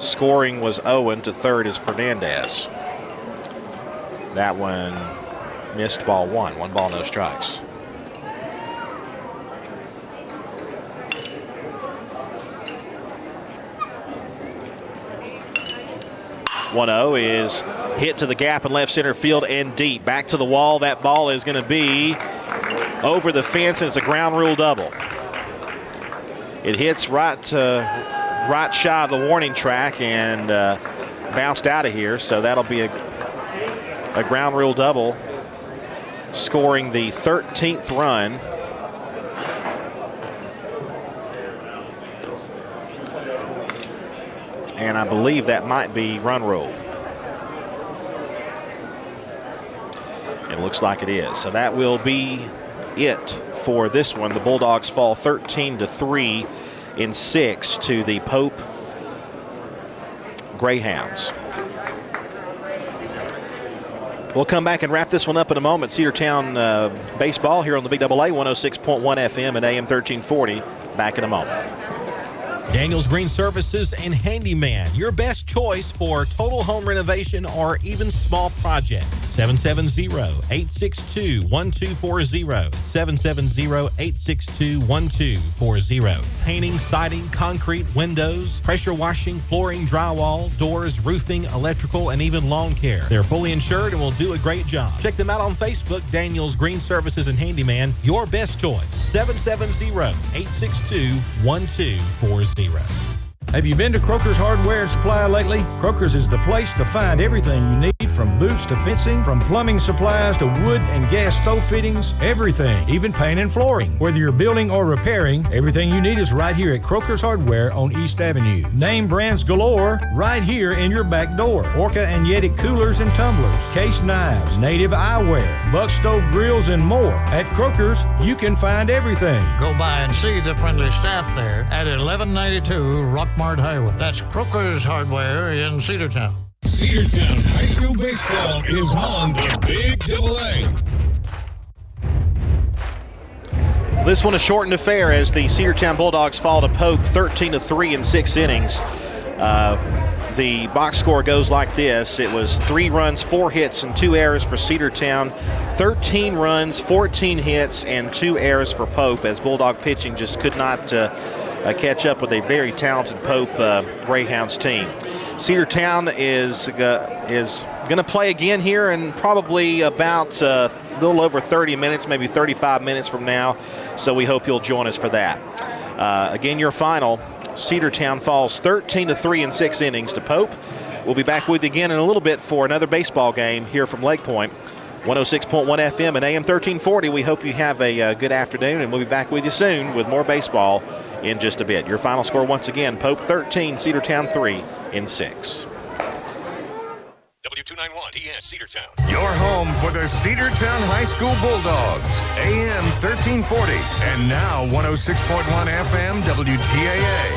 Scoring was Owen. To third is Fernandez. That one missed, ball 1. 1 ball, no strikes. .0 is hit to the gap in left center field and deep. Back to the wall. That ball is going to be over the fence, and it's a ground rule double. It hits right shy of the warning track and bounced out of here. So that'll be a ground rule double, scoring the 13th run. And I believe that might be run rule. It looks like it is. So that will be it for this one. The Bulldogs fall 13-3 in 6 to the Pope Greyhounds. We'll come back and wrap this one up in a moment. Cedartown baseball here on the Big AA, 106.1 FM and AM 1340. Back in a moment. Daniels Green Services and Handyman, your best choice for total home renovation or even small projects. 770-862-1240. 770-862-1240. Painting, siding, concrete, windows, pressure washing, flooring, drywall, doors, roofing, electrical, and even lawn care. They're fully insured and will do a great job. Check them out on Facebook, Daniels Green Services and Handyman, your best choice. 770-862-1240. Have you been to Croker's Hardware and Supply lately? Croker's is the place to find everything you need, from boots to fencing, from plumbing supplies to wood and gas stove fittings, everything, even paint and flooring. Whether you're building or repairing, everything you need is right here at Croker's Hardware on East Avenue. Name brands galore right here in your back door. Orca and Yeti coolers and tumblers, case knives, native eyewear, buck stove grills, and more. At Croker's, you can find everything. Go by and see the friendly staff there at 1192 Rockmart Highway. That's Croker's Hardware in Cedartown. Cedartown High School Baseball is on the Big Double A. This one a shortened affair as the Cedartown Bulldogs fall to Pope 13-3 in 6 innings. The box score goes like this. It was 3 runs, 4 hits, and 2 errors for Cedartown. 13 runs, 14 hits, and 2 errors for Pope, as Bulldog pitching just could not catch up with a very talented Pope Greyhounds team. Cedartown is going to play again here in probably about a little over 30 minutes, maybe 35 minutes from now. So we hope you'll join us for that. Again, your final, Cedartown falls 13-3 in 6 innings to Pope. We'll be back with you again in a little bit for another baseball game here from Lake Point. 106.1 FM and AM 1340. We hope you have a good afternoon, and we'll be back with you soon with more baseball in just a bit. Your final score once again, Pope 13, Cedartown 3 in 6. W291 TS Cedartown. Your home for the Cedartown High School Bulldogs. AM 1340 and now 106.1 FM WGAA.